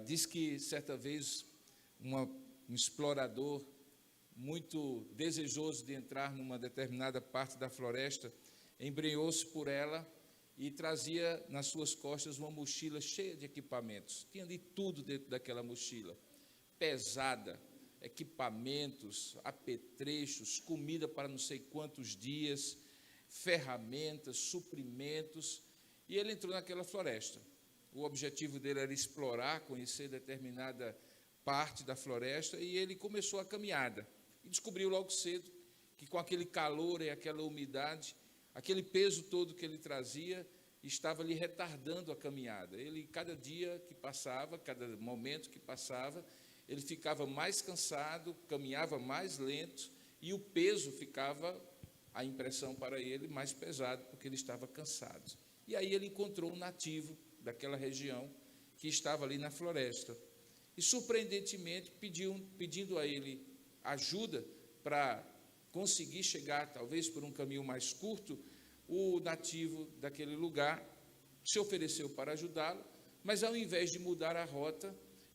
Diz que, certa vez, um explorador muito desejoso de entrar numa determinada parte da floresta, embrenhou-se por ela e trazia nas suas costas uma mochila cheia de equipamentos. Tinha de tudo dentro daquela mochila, pesada, equipamentos, apetrechos, comida para não sei quantos dias, ferramentas, suprimentos, e ele entrou naquela floresta. O objetivo dele era explorar, conhecer determinada parte da floresta, e ele começou a caminhada. E descobriu logo cedo que, com aquele calor e aquela umidade, aquele peso todo que ele trazia, estava lhe retardando a caminhada. Ele, cada dia que passava, cada momento que passava, ele ficava mais cansado, caminhava mais lento, e o peso ficava, a impressão para ele, mais pesado, porque ele estava cansado. E aí ele encontrou um nativo daquela região, que estava ali na floresta, e surpreendentemente pedindo a ele ajuda para conseguir chegar, talvez por um caminho mais curto. O nativo daquele lugar se ofereceu para ajudá-lo, mas ao invés de mudar a rota,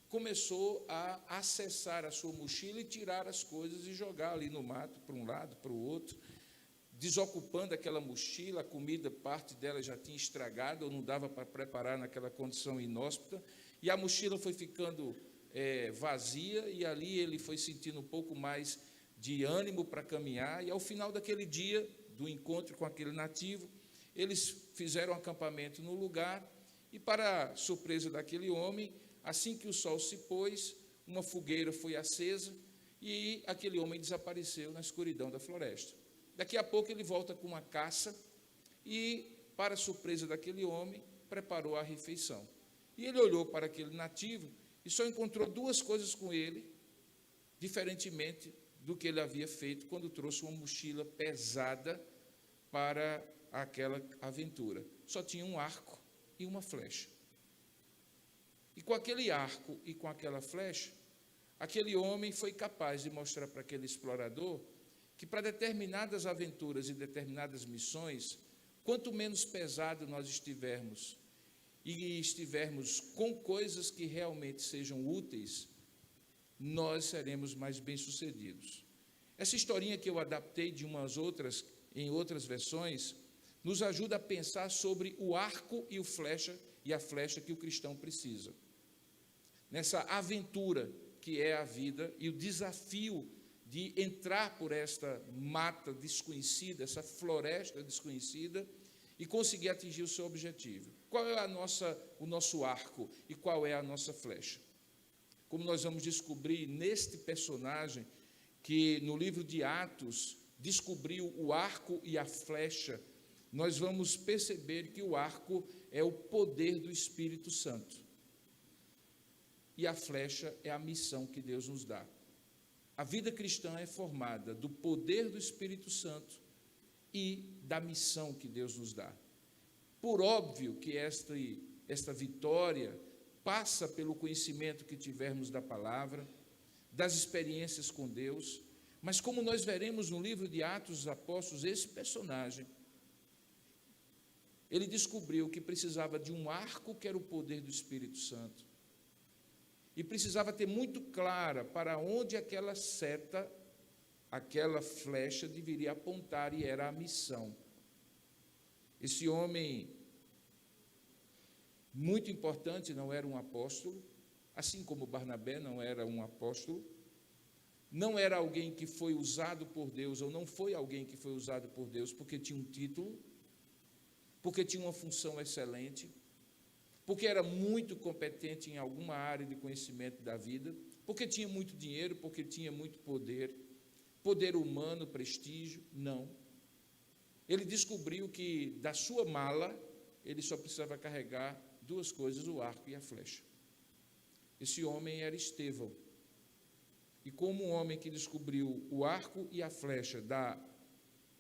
começou a acessar a sua mochila e tirar as coisas e jogar ali no mato, para um lado, para o outro, desocupando aquela mochila. A comida, parte dela já tinha estragado, ou não dava para preparar naquela condição inóspita, e a mochila foi ficando vazia, e ali ele foi sentindo um pouco mais de ânimo para caminhar, e ao final daquele dia, do encontro com aquele nativo, eles fizeram um acampamento no lugar, e, para surpresa daquele homem, assim que o sol se pôs, uma fogueira foi acesa, e aquele homem desapareceu na escuridão da floresta. Daqui a pouco ele volta com uma caça e, para surpresa daquele homem, preparou a refeição. E ele olhou para aquele nativo e só encontrou duas coisas com ele, diferentemente do que ele havia feito quando trouxe uma mochila pesada para aquela aventura. Só tinha um arco e uma flecha. E com aquele arco e com aquela flecha, aquele homem foi capaz de mostrar para aquele explorador que, para determinadas aventuras e determinadas missões, quanto menos pesado nós estivermos e estivermos com coisas que realmente sejam úteis, nós seremos mais bem-sucedidos. Essa historinha que eu adaptei de umas outras, em outras versões, nos ajuda a pensar sobre o arco e a flecha que o cristão precisa. Nessa aventura que é a vida e o desafio de entrar por esta mata desconhecida, essa floresta desconhecida, e conseguir atingir o seu objetivo. Qual é o nosso arco e qual é a nossa flecha? Como nós vamos descobrir neste personagem, que no livro de Atos descobriu o arco e a flecha, nós vamos perceber que o arco é o poder do Espírito Santo. E a flecha é a missão que Deus nos dá. A vida cristã é formada do poder do Espírito Santo e da missão que Deus nos dá. Por óbvio que esta vitória passa pelo conhecimento que tivermos da palavra, das experiências com Deus, mas como nós veremos no livro de Atos dos Apóstolos, esse personagem, ele descobriu que precisava de um arco, que era o poder do Espírito Santo, e precisava ter muito clara para onde aquela seta, aquela flecha deveria apontar, e era a missão. Esse homem, muito importante, não era um apóstolo, assim como Barnabé não era um apóstolo, não era alguém que foi usado por Deus, ou não foi alguém que foi usado por Deus porque tinha um título, porque tinha uma função excelente, porque era muito competente em alguma área de conhecimento da vida, porque tinha muito dinheiro, porque tinha muito poder humano, prestígio. Não. Ele descobriu que da sua mala ele só precisava carregar duas coisas, o arco e a flecha. Esse homem era Estevão. E como um homem que descobriu o arco e a flecha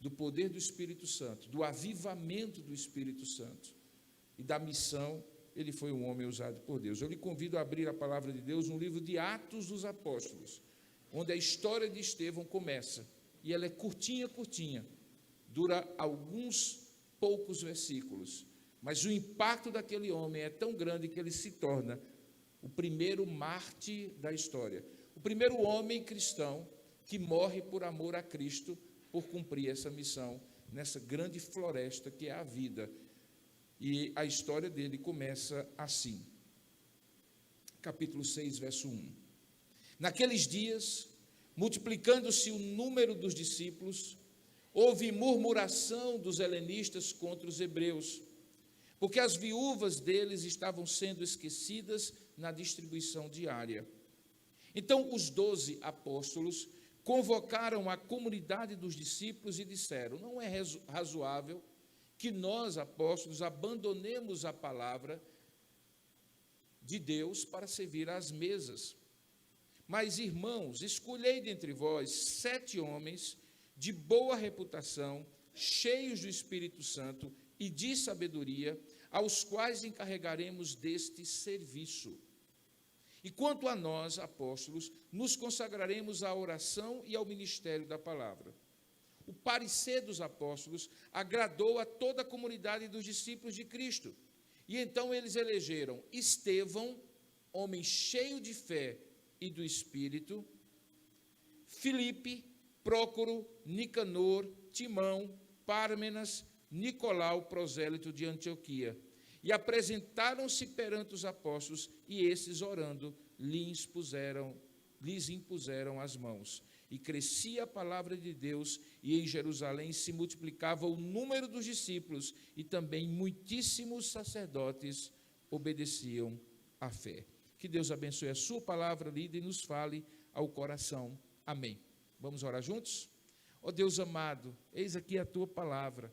do poder do Espírito Santo, do avivamento do Espírito Santo e da missão, ele foi um homem usado por Deus. Eu lhe convido a abrir a palavra de Deus no livro de Atos dos Apóstolos, onde a história de Estevão começa, e ela é curtinha, dura alguns poucos versículos, mas o impacto daquele homem é tão grande que ele se torna o primeiro mártir da história, o primeiro homem cristão que morre por amor a Cristo, por cumprir essa missão nessa grande floresta que é a vida. E a história dele começa assim. Capítulo 6, verso 1. Naqueles dias, multiplicando-se o número dos discípulos, houve murmuração dos helenistas contra os hebreus, porque as viúvas deles estavam sendo esquecidas na distribuição diária. Então os 12 apóstolos convocaram a comunidade dos discípulos e disseram: não é razoável que nós, apóstolos, abandonemos a palavra de Deus para servir às mesas. Mas, irmãos, escolhei dentre vós 7 homens de boa reputação, cheios do Espírito Santo e de sabedoria, aos quais encarregaremos deste serviço. E quanto a nós, apóstolos, nos consagraremos à oração e ao ministério da palavra. O parecer dos apóstolos agradou a toda a comunidade dos discípulos de Cristo. E então eles elegeram Estevão, homem cheio de fé e do Espírito, Filipe, Prócoro, Nicanor, Timão, Pármenas, Nicolau, prosélito de Antioquia. E apresentaram-se perante os apóstolos, e esses, orando, lhes impuseram as mãos. E crescia a palavra de Deus, e em Jerusalém se multiplicava o número dos discípulos, e também muitíssimos sacerdotes obedeciam à fé. Que Deus abençoe a sua palavra lida e nos fale ao coração. Amém. Vamos orar juntos? Ó Deus amado, eis aqui a tua palavra.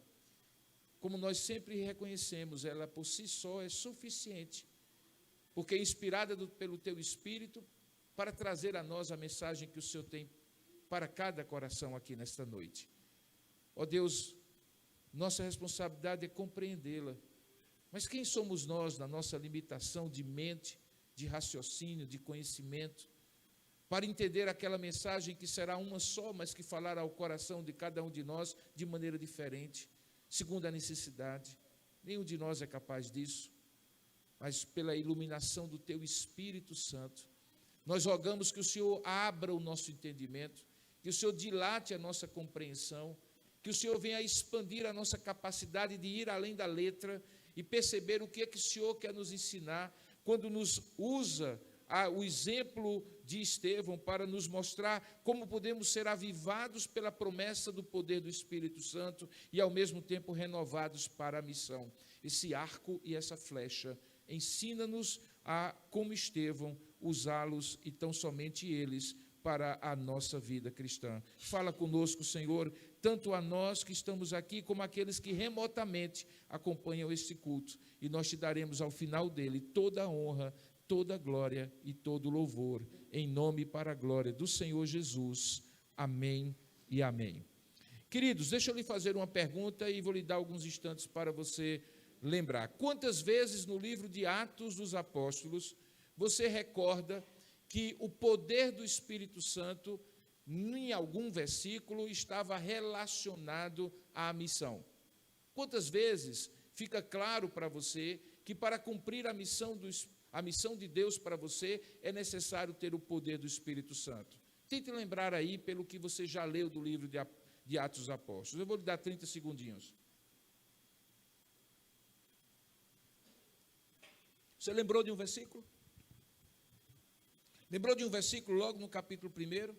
Como nós sempre reconhecemos, ela por si só é suficiente, porque é inspirada pelo teu Espírito para trazer a nós a mensagem que o Senhor tem para cada coração aqui nesta noite. Ó Deus, nossa responsabilidade é compreendê-la, mas quem somos nós na nossa limitação de mente, de raciocínio, de conhecimento, para entender aquela mensagem que será uma só, mas que falará ao coração de cada um de nós de maneira diferente, segundo a necessidade. Nenhum de nós é capaz disso, mas pela iluminação do teu Espírito Santo, nós rogamos que o Senhor abra o nosso entendimento, que o Senhor dilate a nossa compreensão, que o Senhor venha expandir a nossa capacidade de ir além da letra e perceber o que é que o Senhor quer nos ensinar, quando nos usa o exemplo de Estevão para nos mostrar como podemos ser avivados pela promessa do poder do Espírito Santo e ao mesmo tempo renovados para a missão. Esse arco e essa flecha, ensina-nos a, como Estevão, usá-los e tão somente eles para a nossa vida cristã. Fala conosco, Senhor, tanto a nós que estamos aqui, como aqueles que remotamente acompanham este culto, e nós te daremos ao final dele toda a honra, toda a glória e todo o louvor, em nome e para a glória do Senhor Jesus. Amém e amém. Queridos, deixa eu lhe fazer uma pergunta e vou lhe dar alguns instantes para você lembrar. Quantas vezes no livro de Atos dos Apóstolos você recorda que o poder do Espírito Santo, em algum versículo, estava relacionado à missão? Quantas vezes fica claro para você que para cumprir a missão de Deus para você é necessário ter o poder do Espírito Santo? Tente lembrar aí pelo que você já leu do livro de Atos dos Apóstolos. Eu vou lhe dar 30 segundinhos. Você lembrou de um versículo? Lembrou de um versículo logo no capítulo 1?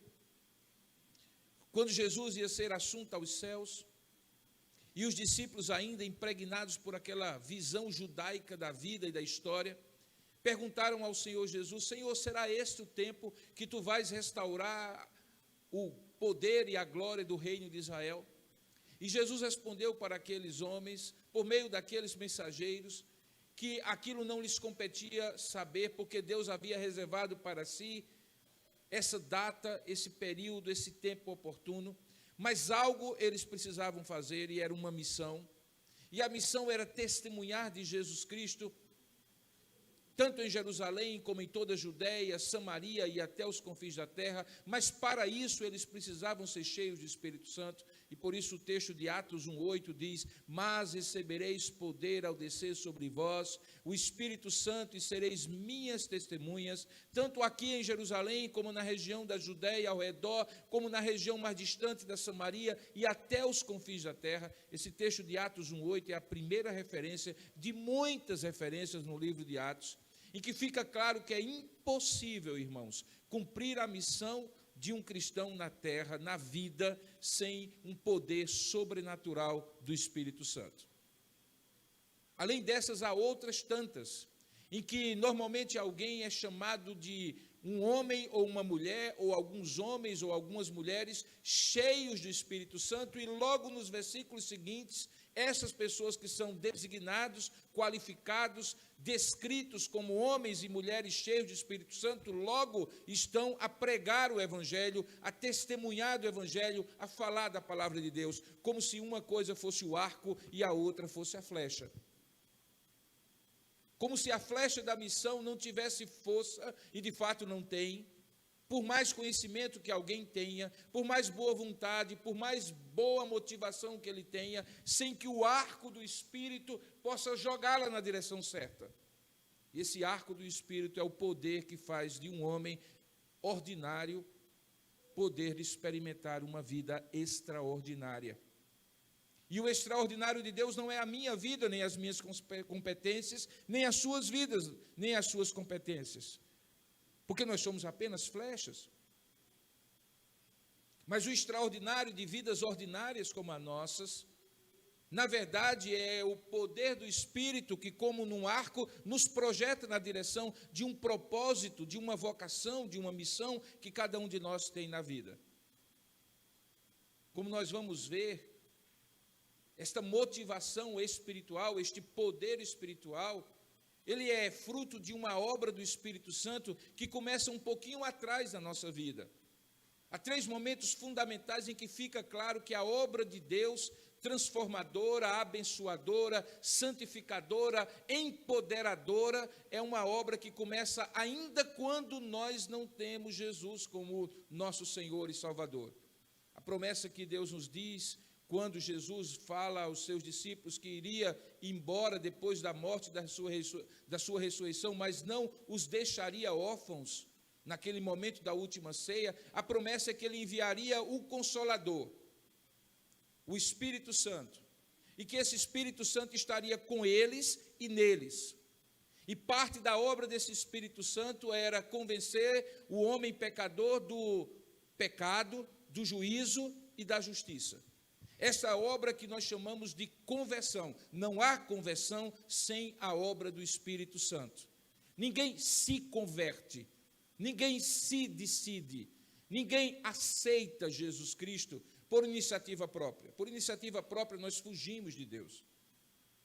Quando Jesus ia ser assunto aos céus, e os discípulos ainda impregnados por aquela visão judaica da vida e da história, perguntaram ao Senhor Jesus: Senhor, será este o tempo que tu vais restaurar o poder e a glória do reino de Israel? E Jesus respondeu para aqueles homens, por meio daqueles mensageiros, que aquilo não lhes competia saber, porque Deus havia reservado para si essa data, esse período, esse tempo oportuno, mas algo eles precisavam fazer, e era uma missão, e a missão era testemunhar de Jesus Cristo, tanto em Jerusalém como em toda a Judéia, Samaria e até os confins da terra, mas para isso eles precisavam ser cheios do Espírito Santo, e por isso o texto de Atos 1:8 diz: mas recebereis poder ao descer sobre vós o Espírito Santo e sereis minhas testemunhas, tanto aqui em Jerusalém, como na região da Judéia ao redor, como na região mais distante da Samaria e até os confins da terra. Esse texto de Atos 1:8 é a primeira referência de muitas referências no livro de Atos, em que fica claro que é impossível, irmãos, cumprir a missão de um cristão na terra, na vida, sem um poder sobrenatural do Espírito Santo. Além dessas, há outras tantas, em que normalmente alguém é chamado de um homem ou uma mulher, ou alguns homens ou algumas mulheres cheios do Espírito Santo, e logo nos versículos seguintes, essas pessoas que são designados, qualificados, descritos como homens e mulheres cheios do Espírito Santo, logo estão a pregar o Evangelho, a testemunhar do Evangelho, a falar da palavra de Deus, como se uma coisa fosse o arco e a outra fosse a flecha. Como se a flecha da missão não tivesse força, e de fato não tem, por mais conhecimento que alguém tenha, por mais boa vontade, por mais boa motivação que ele tenha, sem que o arco do Espírito possa jogá-la na direção certa. E esse arco do Espírito é o poder que faz de um homem ordinário poder experimentar uma vida extraordinária. E o extraordinário de Deus não é a minha vida, nem as minhas competências, nem as suas vidas, nem as suas competências. Porque nós somos apenas flechas. Mas o extraordinário de vidas ordinárias como as nossas, na verdade é o poder do Espírito que, como num arco, nos projeta na direção de um propósito, de uma vocação, de uma missão que cada um de nós tem na vida. Como nós vamos ver, esta motivação espiritual, este poder espiritual, ele é fruto de uma obra do Espírito Santo que começa um pouquinho atrás da nossa vida. Há 3 momentos fundamentais em que fica claro que a obra de Deus, transformadora, abençoadora, santificadora, empoderadora, é uma obra que começa ainda quando nós não temos Jesus como nosso Senhor e Salvador. A promessa que Deus nos diz, quando Jesus fala aos seus discípulos que iria embora depois da morte da sua ressurreição, mas não os deixaria órfãos naquele momento da última ceia, a promessa é que ele enviaria o Consolador, o Espírito Santo, e que esse Espírito Santo estaria com eles e neles. E parte da obra desse Espírito Santo era convencer o homem pecador do pecado, do juízo e da justiça. Essa obra que nós chamamos de conversão. Não há conversão sem a obra do Espírito Santo. Ninguém se converte, ninguém se decide, ninguém aceita Jesus Cristo por iniciativa própria. Por iniciativa própria nós fugimos de Deus.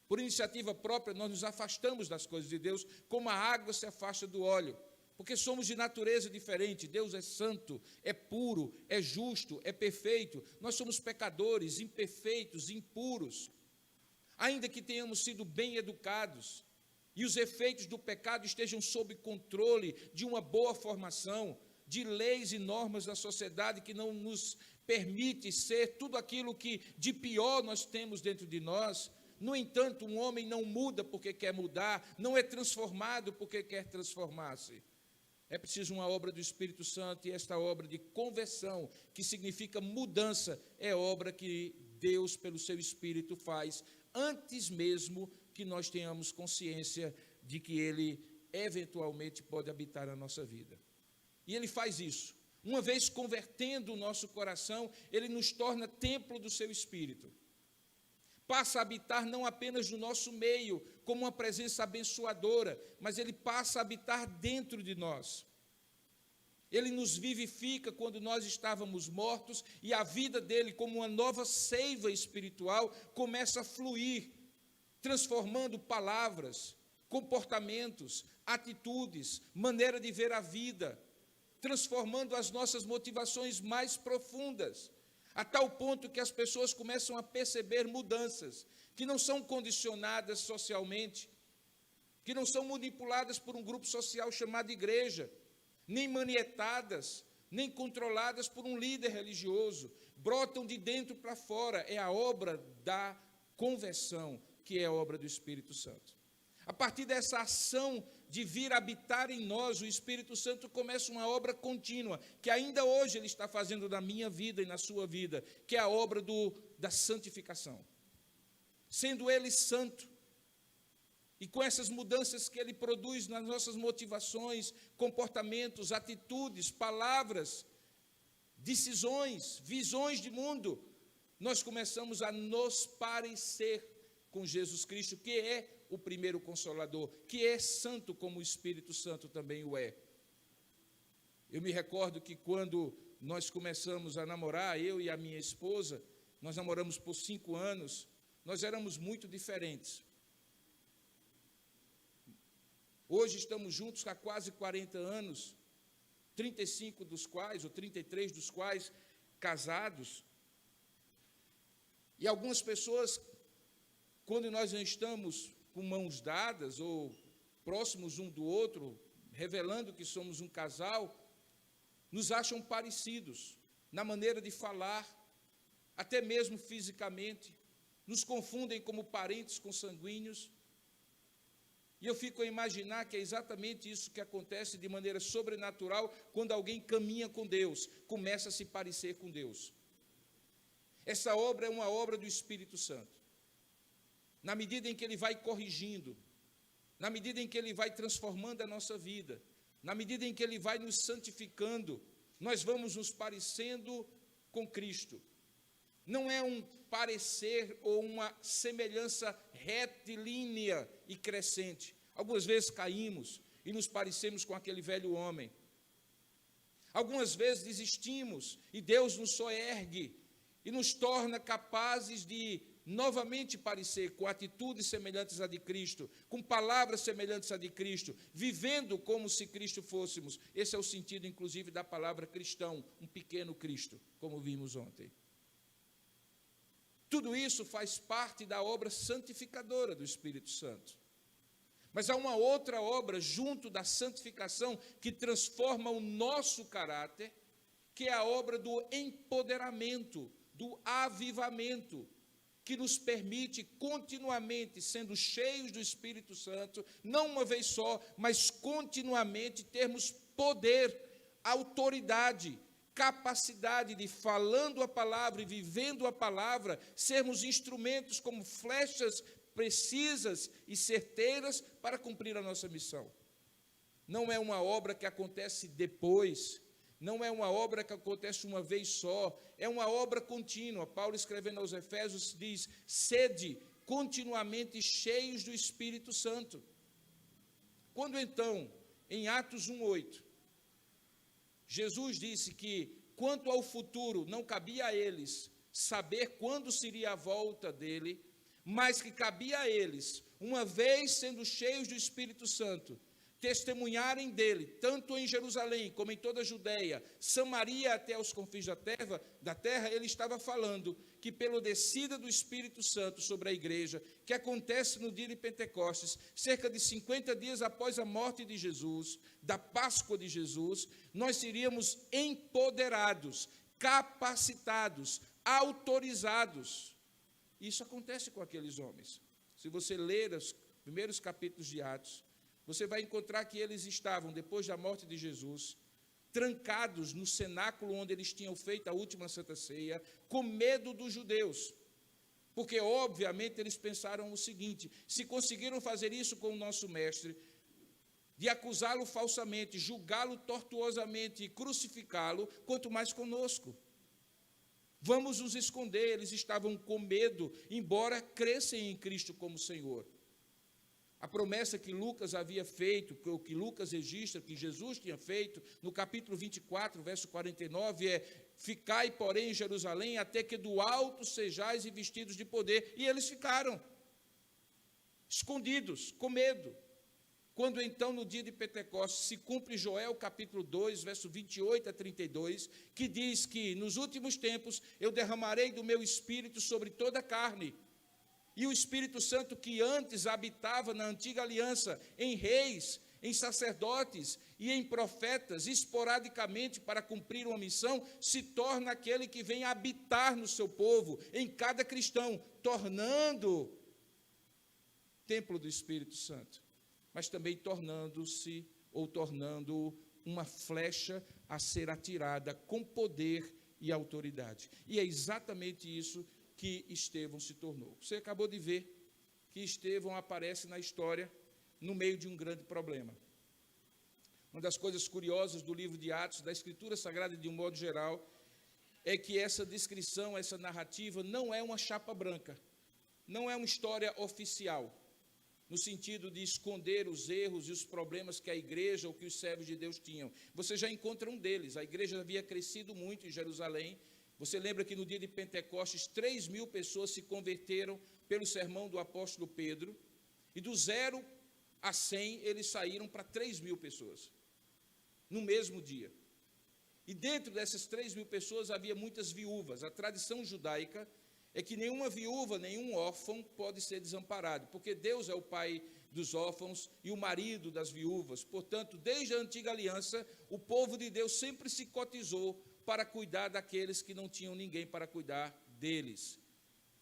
Por iniciativa própria nós nos afastamos das coisas de Deus, como a água se afasta do óleo. Porque somos de natureza diferente. Deus é santo, é puro, é justo, é perfeito. Nós somos pecadores, imperfeitos, impuros. Ainda que tenhamos sido bem educados e os efeitos do pecado estejam sob controle de uma boa formação, de leis e normas da sociedade que não nos permite ser tudo aquilo que de pior nós temos dentro de nós. No entanto, um homem não muda porque quer mudar, não é transformado porque quer transformar-se. É preciso uma obra do Espírito Santo, e esta obra de conversão, que significa mudança, é obra que Deus, pelo seu Espírito, faz, antes mesmo que nós tenhamos consciência de que Ele, eventualmente, pode habitar a nossa vida. E Ele faz isso. Uma vez convertendo o nosso coração, Ele nos torna templo do seu Espírito. Passa a habitar não apenas no nosso meio, como uma presença abençoadora, mas Ele passa a habitar dentro de nós. Ele nos vivifica quando nós estávamos mortos, e a vida dele, como uma nova seiva espiritual, começa a fluir, transformando palavras, comportamentos, atitudes, maneira de ver a vida, transformando as nossas motivações mais profundas, a tal ponto que as pessoas começam a perceber mudanças que não são condicionadas socialmente, que não são manipuladas por um grupo social chamado igreja, nem manietadas, nem controladas por um líder religioso, brotam de dentro para fora. É a obra da conversão, que é a obra do Espírito Santo. A partir dessa ação de vir habitar em nós, o Espírito Santo começa uma obra contínua, que ainda hoje Ele está fazendo na minha vida e na sua vida, que é a obra da santificação. Sendo Ele santo, e com essas mudanças que Ele produz nas nossas motivações, comportamentos, atitudes, palavras, decisões, visões de mundo, nós começamos a nos parecer com Jesus Cristo, que é o primeiro Consolador, que é santo como o Espírito Santo também o é. Eu me recordo que quando nós começamos a namorar, eu e a minha esposa, nós namoramos por 5 anos, nós éramos muito diferentes. Hoje estamos juntos há quase 40 anos, 35 dos quais, ou 33 dos quais, casados. E algumas pessoas, quando nós não estamos com mãos dadas, ou próximos um do outro, revelando que somos um casal, nos acham parecidos, na maneira de falar, até mesmo fisicamente, nos confundem como parentes consanguíneos. E eu fico a imaginar que é exatamente isso que acontece de maneira sobrenatural quando alguém caminha com Deus, começa a se parecer com Deus. Essa obra é uma obra do Espírito Santo. Na medida em que Ele vai corrigindo, na medida em que Ele vai transformando a nossa vida, na medida em que Ele vai nos santificando, nós vamos nos parecendo com Cristo. Não é um parecer ou uma semelhança retilínea e crescente. Algumas vezes caímos e nos parecemos com aquele velho homem. Algumas vezes desistimos e Deus nos soergue e nos torna capazes de novamente parecer com atitudes semelhantes à de Cristo, com palavras semelhantes à de Cristo, vivendo como se Cristo fôssemos. Esse é o sentido, inclusive, da palavra cristão, um pequeno Cristo, como vimos ontem. Tudo isso faz parte da obra santificadora do Espírito Santo. Mas há uma outra obra junto da santificação que transforma o nosso caráter, que é a obra do empoderamento, do avivamento, que nos permite continuamente, sendo cheios do Espírito Santo, não uma vez só, mas continuamente termos poder, autoridade, capacidade de, falando a palavra e vivendo a palavra, sermos instrumentos como flechas precisas e certeiras para cumprir a nossa missão. Não é uma obra que acontece depois, não é uma obra que acontece uma vez só, é uma obra contínua. Paulo, escrevendo aos Efésios, diz: sede continuamente cheios do Espírito Santo. Quando então, em Atos 1:8, Jesus disse que, quanto ao futuro, não cabia a eles saber quando seria a volta dele, mas que cabia a eles, uma vez sendo cheios do Espírito Santo, testemunharem dele, tanto em Jerusalém como em toda a Judéia, Samaria até aos confins da terra, ele estava falando que pela descida do Espírito Santo sobre a igreja, que acontece no dia de Pentecostes, cerca de 50 dias após a morte de Jesus, da Páscoa de Jesus, nós seríamos empoderados, capacitados, autorizados. Isso acontece com aqueles homens. Se você ler os primeiros capítulos de Atos, você vai encontrar que eles estavam, depois da morte de Jesus, trancados no cenáculo onde eles tinham feito a última Santa Ceia, com medo dos judeus. Porque, obviamente, eles pensaram o seguinte: se conseguiram fazer isso com o nosso mestre, de acusá-lo falsamente, julgá-lo tortuosamente e crucificá-lo, quanto mais conosco. Vamos nos esconder. Eles estavam com medo, embora crescem em Cristo como Senhor. A promessa que Lucas havia feito, o que Lucas registra, que Jesus tinha feito, no capítulo 24, verso 49, é: ficai, porém, em Jerusalém, até que do alto sejais revestidos de poder. E eles ficaram escondidos, com medo. Quando então, no dia de Pentecostes, se cumpre Joel, capítulo 2, verso 28 a 32, que diz que, nos últimos tempos, eu derramarei do meu espírito sobre toda a carne. E o Espírito Santo, que antes habitava na antiga aliança, em reis, em sacerdotes e em profetas, esporadicamente para cumprir uma missão, se torna aquele que vem habitar no seu povo, em cada cristão, tornando templo do Espírito Santo, mas também tornando uma flecha a ser atirada com poder e autoridade. E é exatamente isso que Estevão se tornou. Você acabou de ver que Estevão aparece na história no meio de um grande problema. Uma das coisas curiosas do livro de Atos, da Escritura Sagrada de um modo geral, é que essa descrição, essa narrativa não é uma chapa branca, não é uma história oficial, no sentido de esconder os erros e os problemas que a igreja ou que os servos de Deus tinham. Você já encontra um deles. A igreja havia crescido muito em Jerusalém. Você lembra que no dia de Pentecostes, 3.000 pessoas se converteram pelo sermão do apóstolo Pedro, e do 0 a 100, eles saíram para 3.000 pessoas, no mesmo dia. E dentro dessas 3.000 pessoas havia muitas viúvas. A tradição judaica é que nenhuma viúva, nenhum órfão pode ser desamparado, porque Deus é o pai dos órfãos e o marido das viúvas. Portanto, desde a antiga aliança, o povo de Deus sempre se cotizou para cuidar daqueles que não tinham ninguém para cuidar deles.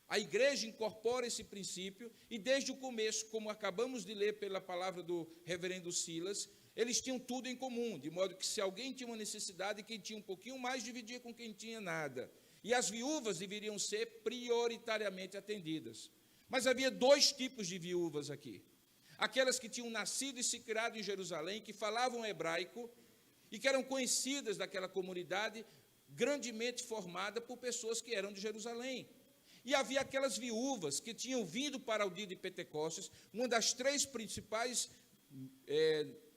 A igreja incorpora esse princípio e desde o começo, como acabamos de ler pela palavra do reverendo Silas, eles tinham tudo em comum, de modo que se alguém tinha uma necessidade, quem tinha um pouquinho mais dividia com quem tinha nada. E as viúvas deveriam ser prioritariamente atendidas. Mas havia 2 tipos de viúvas aqui. Aquelas que tinham nascido e se criado em Jerusalém, que falavam hebraico e que eram conhecidas daquela comunidade, grandemente formada por pessoas que eram de Jerusalém. E havia aquelas viúvas que tinham vindo para o dia de Pentecostes, uma das 3 principais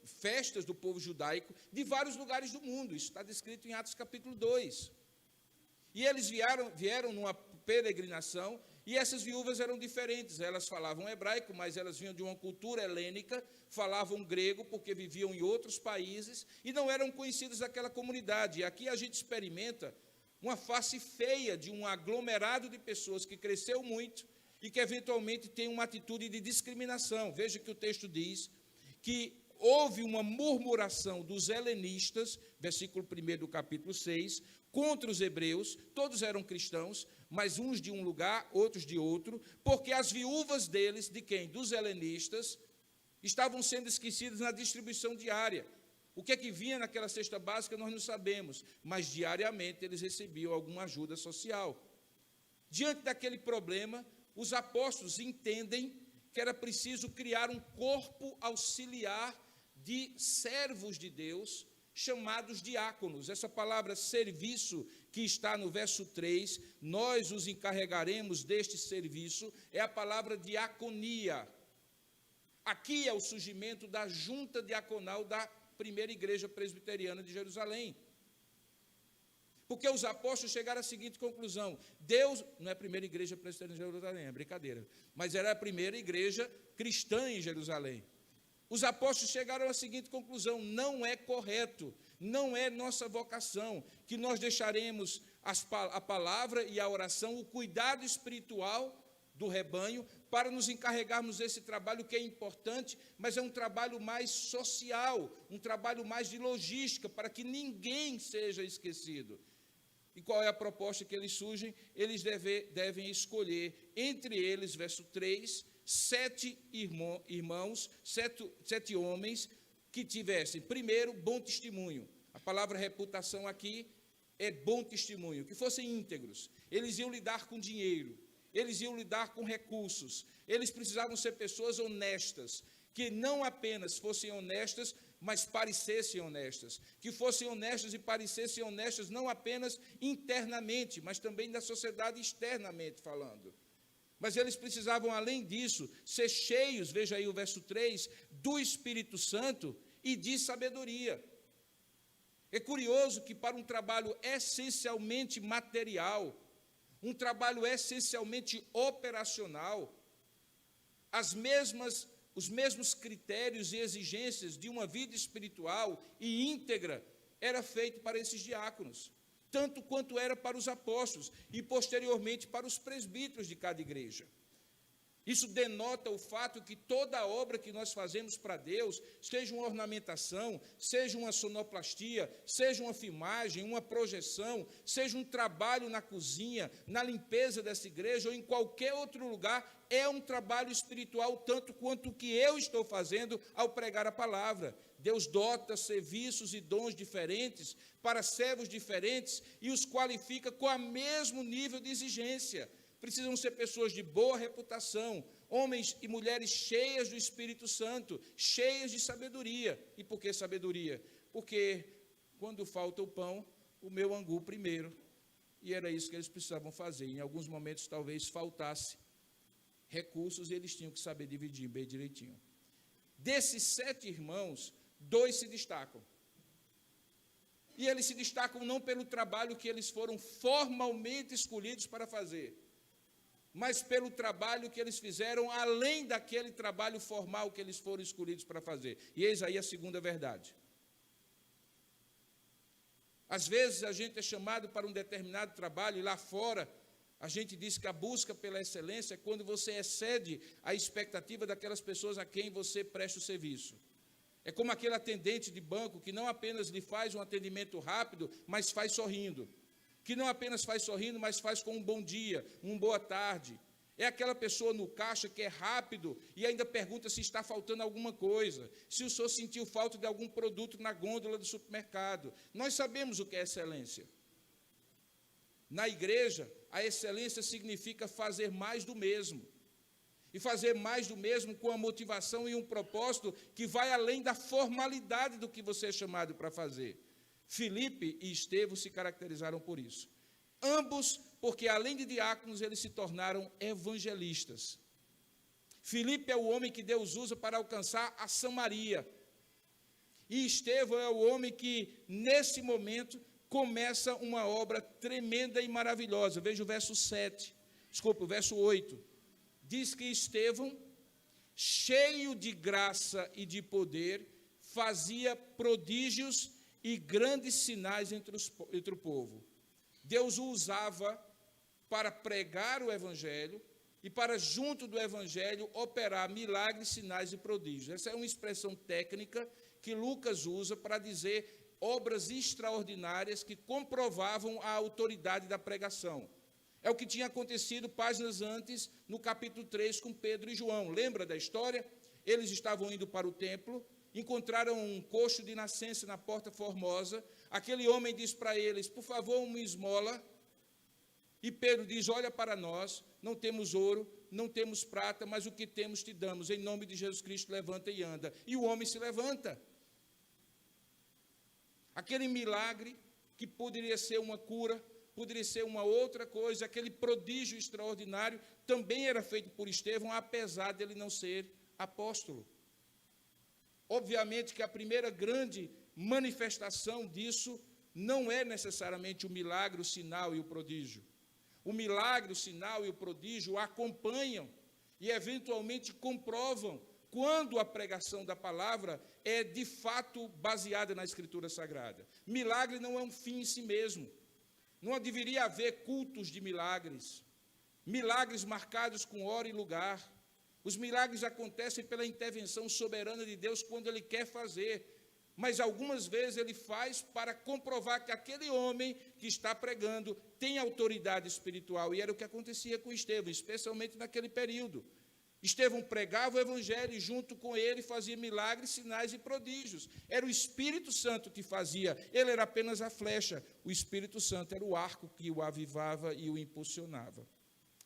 festas do povo judaico, de vários lugares do mundo. Isso está descrito em Atos capítulo 2. E eles vieram numa peregrinação, e essas viúvas eram diferentes. Elas falavam hebraico, mas elas vinham de uma cultura helênica, falavam grego, porque viviam em outros países, e não eram conhecidas daquela comunidade. E aqui a gente experimenta uma face feia de um aglomerado de pessoas que cresceu muito e que eventualmente tem uma atitude de discriminação. Veja que o texto diz que houve uma murmuração dos helenistas, versículo 1 do capítulo 6, contra os hebreus. Todos eram cristãos, mas uns de um lugar, outros de outro, porque as viúvas deles, de quem? Dos helenistas, estavam sendo esquecidas na distribuição diária. O que é que vinha naquela cesta básica, nós não sabemos, mas diariamente eles recebiam alguma ajuda social. Diante daquele problema, os apóstolos entendem que era preciso criar um corpo auxiliar de servos de Deus, chamados diáconos. Essa palavra serviço que está no verso 3, nós os encarregaremos deste serviço, é a palavra diaconia. Aqui é o surgimento da junta diaconal da primeira igreja presbiteriana de Jerusalém. Porque os apóstolos chegaram à seguinte conclusão: Deus, não é a primeira igreja presbiteriana de Jerusalém, é brincadeira, mas era a primeira igreja cristã em Jerusalém. Os apóstolos chegaram à seguinte conclusão: não é correto, não é nossa vocação, que nós deixaremos a palavra e a oração, o cuidado espiritual do rebanho, para nos encarregarmos desse trabalho que é importante, mas é um trabalho mais social, um trabalho mais de logística, para que ninguém seja esquecido. E qual é a proposta que eles surgem? Eles devem escolher, entre eles, verso 3, 7 irmãos, 7 homens, que tivessem, primeiro, bom testemunho. A palavra reputação aqui é bom testemunho, que fossem íntegros. Eles iam lidar com dinheiro, eles iam lidar com recursos, eles precisavam ser pessoas honestas, que não apenas fossem honestas, mas parecessem honestas, que fossem honestas e parecessem honestas não apenas internamente, mas também na sociedade externamente falando. Mas eles precisavam, além disso, ser cheios, veja aí o verso 3, do Espírito Santo e de sabedoria. É curioso que para um trabalho essencialmente material, um trabalho essencialmente operacional, os mesmos critérios e exigências de uma vida espiritual e íntegra era feito para esses diáconos, tanto quanto era para os apóstolos e posteriormente para os presbíteros de cada igreja. Isso denota o fato que toda obra que nós fazemos para Deus, seja uma ornamentação, seja uma sonoplastia, seja uma filmagem, uma projeção, seja um trabalho na cozinha, na limpeza dessa igreja ou em qualquer outro lugar, é um trabalho espiritual tanto quanto o que eu estou fazendo ao pregar a palavra. Deus dota serviços e dons diferentes para servos diferentes e os qualifica com o mesmo nível de exigência. Precisam ser pessoas de boa reputação, homens e mulheres cheias do Espírito Santo, cheias de sabedoria. E por que sabedoria? Porque quando falta o pão, o meu angu primeiro. E era isso que eles precisavam fazer. Em alguns momentos talvez faltasse recursos e eles tinham que saber dividir bem direitinho. Desses 7 irmãos, 2 se destacam. E eles se destacam não pelo trabalho que eles foram formalmente escolhidos para fazer, mas pelo trabalho que eles fizeram além daquele trabalho formal que eles foram escolhidos para fazer. E eis aí a segunda verdade. Às vezes a gente é chamado para um determinado trabalho e lá fora a gente diz que a busca pela excelência é quando você excede a expectativa daquelas pessoas a quem você presta o serviço. É como aquele atendente de banco que não apenas lhe faz um atendimento rápido, mas faz sorrindo. Que não apenas faz sorrindo, mas faz com um bom dia, uma boa tarde. É aquela pessoa no caixa que é rápido e ainda pergunta se está faltando alguma coisa, se o senhor sentiu falta de algum produto na gôndola do supermercado. Nós sabemos o que é excelência. Na igreja, a excelência significa fazer mais do mesmo. E fazer mais do mesmo com a motivação e um propósito que vai além da formalidade do que você é chamado para fazer. Filipe e Estevão se caracterizaram por isso. Ambos, porque além de diáconos, eles se tornaram evangelistas. Filipe é o homem que Deus usa para alcançar a Samaria. E Estevão é o homem que, nesse momento, começa uma obra tremenda e maravilhosa. Veja o verso 8. Diz que Estevão, cheio de graça e de poder, fazia prodígios e grandes sinais entre o povo. Deus o usava para pregar o Evangelho e para, junto do Evangelho, operar milagres, sinais e prodígios. Essa é uma expressão técnica que Lucas usa para dizer obras extraordinárias que comprovavam a autoridade da pregação. É o que tinha acontecido páginas antes, no capítulo 3, com Pedro e João. Lembra da história? Eles estavam indo para o templo, encontraram um coxo de nascença na porta formosa. Aquele homem diz para eles, por favor, uma esmola. E Pedro diz, olha para nós, não temos ouro, não temos prata, mas o que temos te damos. Em nome de Jesus Cristo, levanta e anda. E o homem se levanta. Aquele milagre, que poderia ser uma cura, poderia ser uma outra coisa, aquele prodígio extraordinário, também era feito por Estevão, apesar de ele não ser apóstolo. Obviamente que a primeira grande manifestação disso não é necessariamente o milagre, o sinal e o prodígio. O milagre, o sinal e o prodígio o acompanham e eventualmente comprovam quando a pregação da palavra é de fato baseada na Escritura Sagrada. Milagre não é um fim em si mesmo. Não deveria haver cultos de milagres, milagres marcados com hora e lugar. Os milagres acontecem pela intervenção soberana de Deus quando Ele quer fazer, mas algumas vezes Ele faz para comprovar que aquele homem que está pregando tem autoridade espiritual, e era o que acontecia com Estevão, especialmente naquele período. Estevão pregava o Evangelho e junto com ele fazia milagres, sinais e prodígios. Era o Espírito Santo que fazia, ele era apenas a flecha, o Espírito Santo era o arco que o avivava e o impulsionava.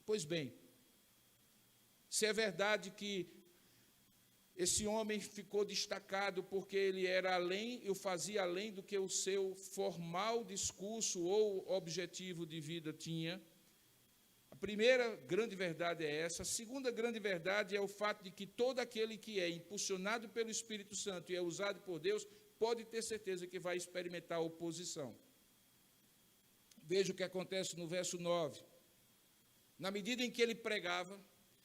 Pois bem, se é verdade que esse homem ficou destacado porque ele era além, eu fazia além do que o seu formal discurso ou objetivo de vida tinha, a primeira grande verdade é essa. A segunda grande verdade é o fato de que todo aquele que é impulsionado pelo Espírito Santo e é usado por Deus, pode ter certeza que vai experimentar oposição. Veja o que acontece no verso 9. Na medida em que ele pregava,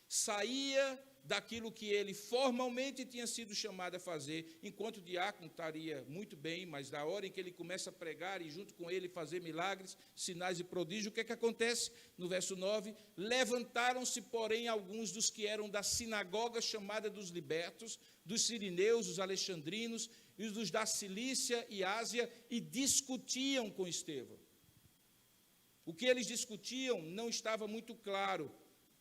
saía daquilo que ele formalmente tinha sido chamado a fazer. Enquanto diácono estaria muito bem, mas na hora em que ele começa a pregar e junto com ele fazer milagres, sinais e prodígios, o que é que acontece? No verso 9, levantaram-se, porém, alguns dos que eram da sinagoga chamada dos libertos, dos sirineus, dos alexandrinos, e dos da Cilícia e Ásia, e discutiam com Estevão. O que eles discutiam não estava muito claro,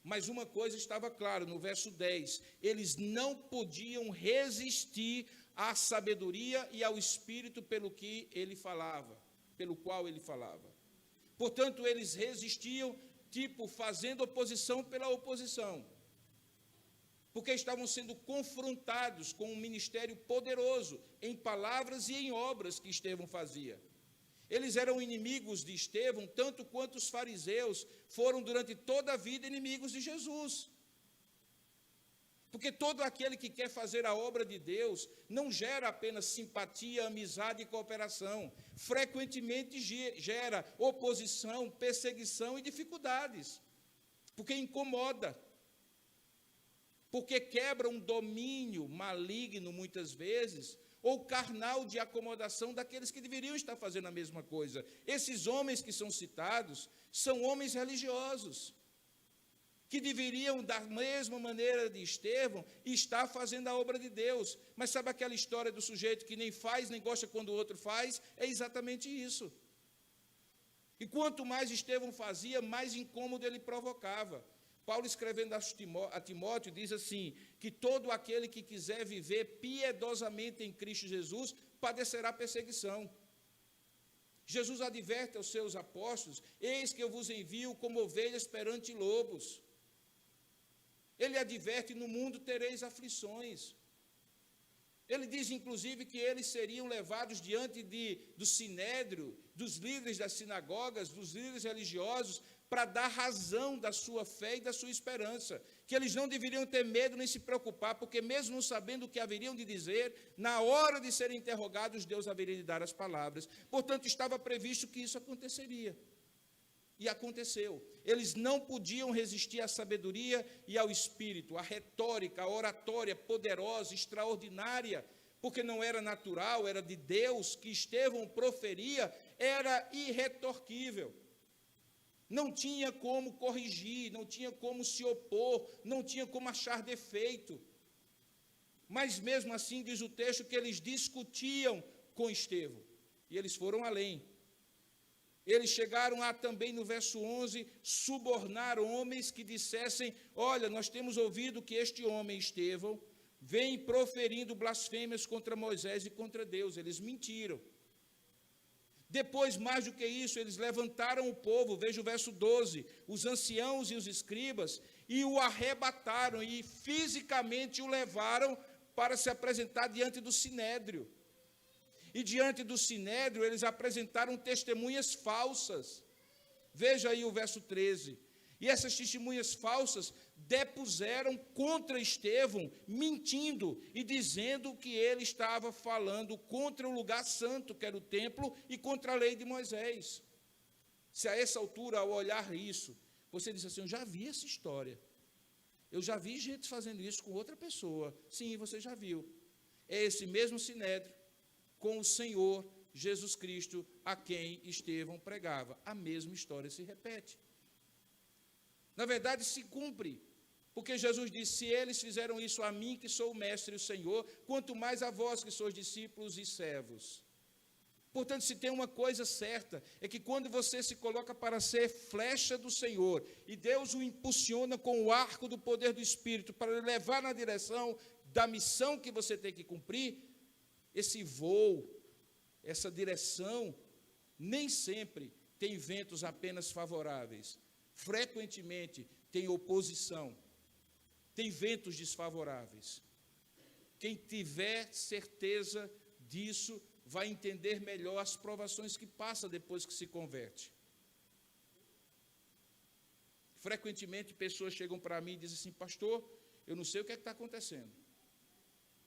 mas uma coisa estava clara, no verso 10, eles não podiam resistir à sabedoria e ao espírito pelo qual ele falava. Portanto, eles resistiam, fazendo oposição pela oposição, porque estavam sendo confrontados com um ministério poderoso em palavras e em obras que Estevão fazia. Eles eram inimigos de Estevão, tanto quanto os fariseus foram durante toda a vida inimigos de Jesus. Porque todo aquele que quer fazer a obra de Deus não gera apenas simpatia, amizade e cooperação. Frequentemente gera oposição, perseguição e dificuldades. Porque incomoda. Porque quebra um domínio maligno, muitas vezes, ou carnal de acomodação daqueles que deveriam estar fazendo a mesma coisa. Esses homens que são citados são homens religiosos, que deveriam, da mesma maneira de Estevão, estar fazendo a obra de Deus. Mas sabe aquela história do sujeito que nem faz, nem gosta quando o outro faz? É exatamente isso. E quanto mais Estevão fazia, mais incômodo ele provocava. Paulo, escrevendo a Timóteo, diz assim, que todo aquele que quiser viver piedosamente em Cristo Jesus, padecerá perseguição. Jesus adverte aos seus apóstolos, eis que eu vos envio como ovelhas perante lobos. Ele adverte, no mundo tereis aflições. Ele diz, inclusive, que eles seriam levados diante do sinédrio, dos líderes das sinagogas, dos líderes religiosos, para dar razão da sua fé e da sua esperança, que eles não deveriam ter medo nem se preocupar, porque mesmo não sabendo o que haveriam de dizer, na hora de serem interrogados, Deus haveria de dar as palavras. Portanto, estava previsto que isso aconteceria. E aconteceu. Eles não podiam resistir à sabedoria e ao espírito, à retórica, à oratória poderosa, extraordinária, porque não era natural, era de Deus, que Estevão proferia, era irretorquível. Não tinha como corrigir, não tinha como se opor, não tinha como achar defeito. Mas mesmo assim, diz o texto, que eles discutiam com Estevão. E eles foram além. Eles chegaram a também, no verso 11, subornar homens que dissessem, olha, nós temos ouvido que este homem, Estevão, vem proferindo blasfêmias contra Moisés e contra Deus. Eles mentiram. Depois, mais do que isso, eles levantaram o povo, veja o verso 12, os anciãos e os escribas, e o arrebataram, e fisicamente o levaram para se apresentar diante do sinédrio. E diante do sinédrio, eles apresentaram testemunhas falsas. Veja aí o verso 13. E essas testemunhas falsas depuseram contra Estevão, mentindo e dizendo que ele estava falando contra o lugar santo, que era o templo, e contra a lei de Moisés. Se a essa altura, ao olhar isso, você diz assim, eu já vi essa história. Eu já vi gente fazendo isso com outra pessoa. Sim, você já viu. É esse mesmo sinédrio, com o Senhor Jesus Cristo, a quem Estevão pregava. A mesma história se repete. Na verdade, se cumpre, porque Jesus disse, se eles fizeram isso a mim, que sou o mestre e o Senhor, quanto mais a vós, que sois discípulos e servos. Portanto, se tem uma coisa certa, é que quando você se coloca para ser flecha do Senhor, e Deus o impulsiona com o arco do poder do Espírito, para levar na direção da missão que você tem que cumprir, esse voo, essa direção, nem sempre tem ventos apenas favoráveis. Frequentemente tem oposição, tem ventos desfavoráveis. Quem tiver certeza disso vai entender melhor as provações que passa depois que se converte. Frequentemente pessoas chegam para mim e dizem assim, pastor, eu não sei o que é que está acontecendo.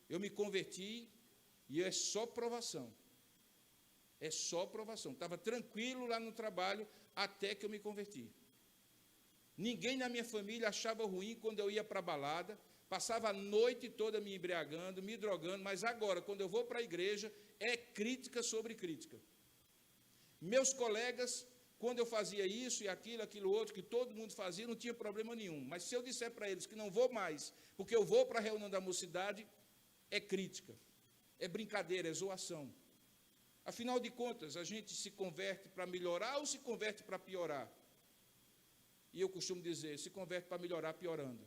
Eu me converti e é só provação. É só provação. Estava tranquilo lá no trabalho até que eu me converti. Ninguém na minha família achava ruim quando eu ia para a balada, Passava a noite toda me embriagando, me drogando, mas agora, quando eu vou para a igreja, é crítica sobre crítica. Meus colegas, quando eu fazia isso e aquilo outro, que todo mundo fazia, não tinha problema nenhum. Mas se eu disser para eles que não vou mais, porque eu vou para a reunião da mocidade, é crítica, é brincadeira, é zoação. Afinal de contas, a gente se converte para melhorar ou se converte para piorar? E eu costumo dizer, se converte para melhorar piorando.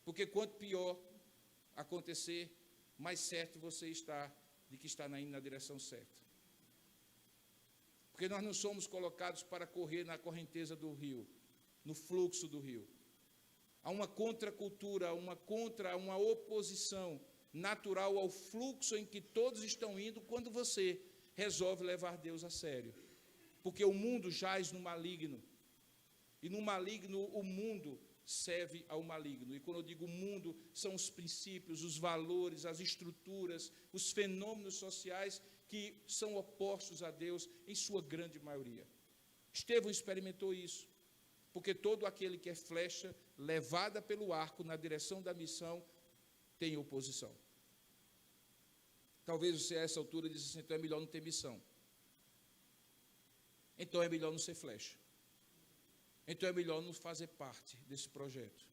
Porque quanto pior acontecer, mais certo você está de que está indo na direção certa. Porque nós não somos colocados para correr na correnteza do rio, no fluxo do rio. Há uma contracultura, uma oposição natural ao fluxo em que todos estão indo quando você resolve levar Deus a sério. Porque o mundo jaz no maligno. E no maligno o mundo serve ao maligno. E quando eu digo mundo, são os princípios, os valores, as estruturas, os fenômenos sociais que são opostos a Deus em sua grande maioria. Estevão experimentou isso, porque todo aquele que é flecha levada pelo arco na direção da missão tem oposição. Talvez você a essa altura diz assim, então é melhor não ter missão. Então é melhor não ser flecha. Então é melhor não fazer parte desse projeto.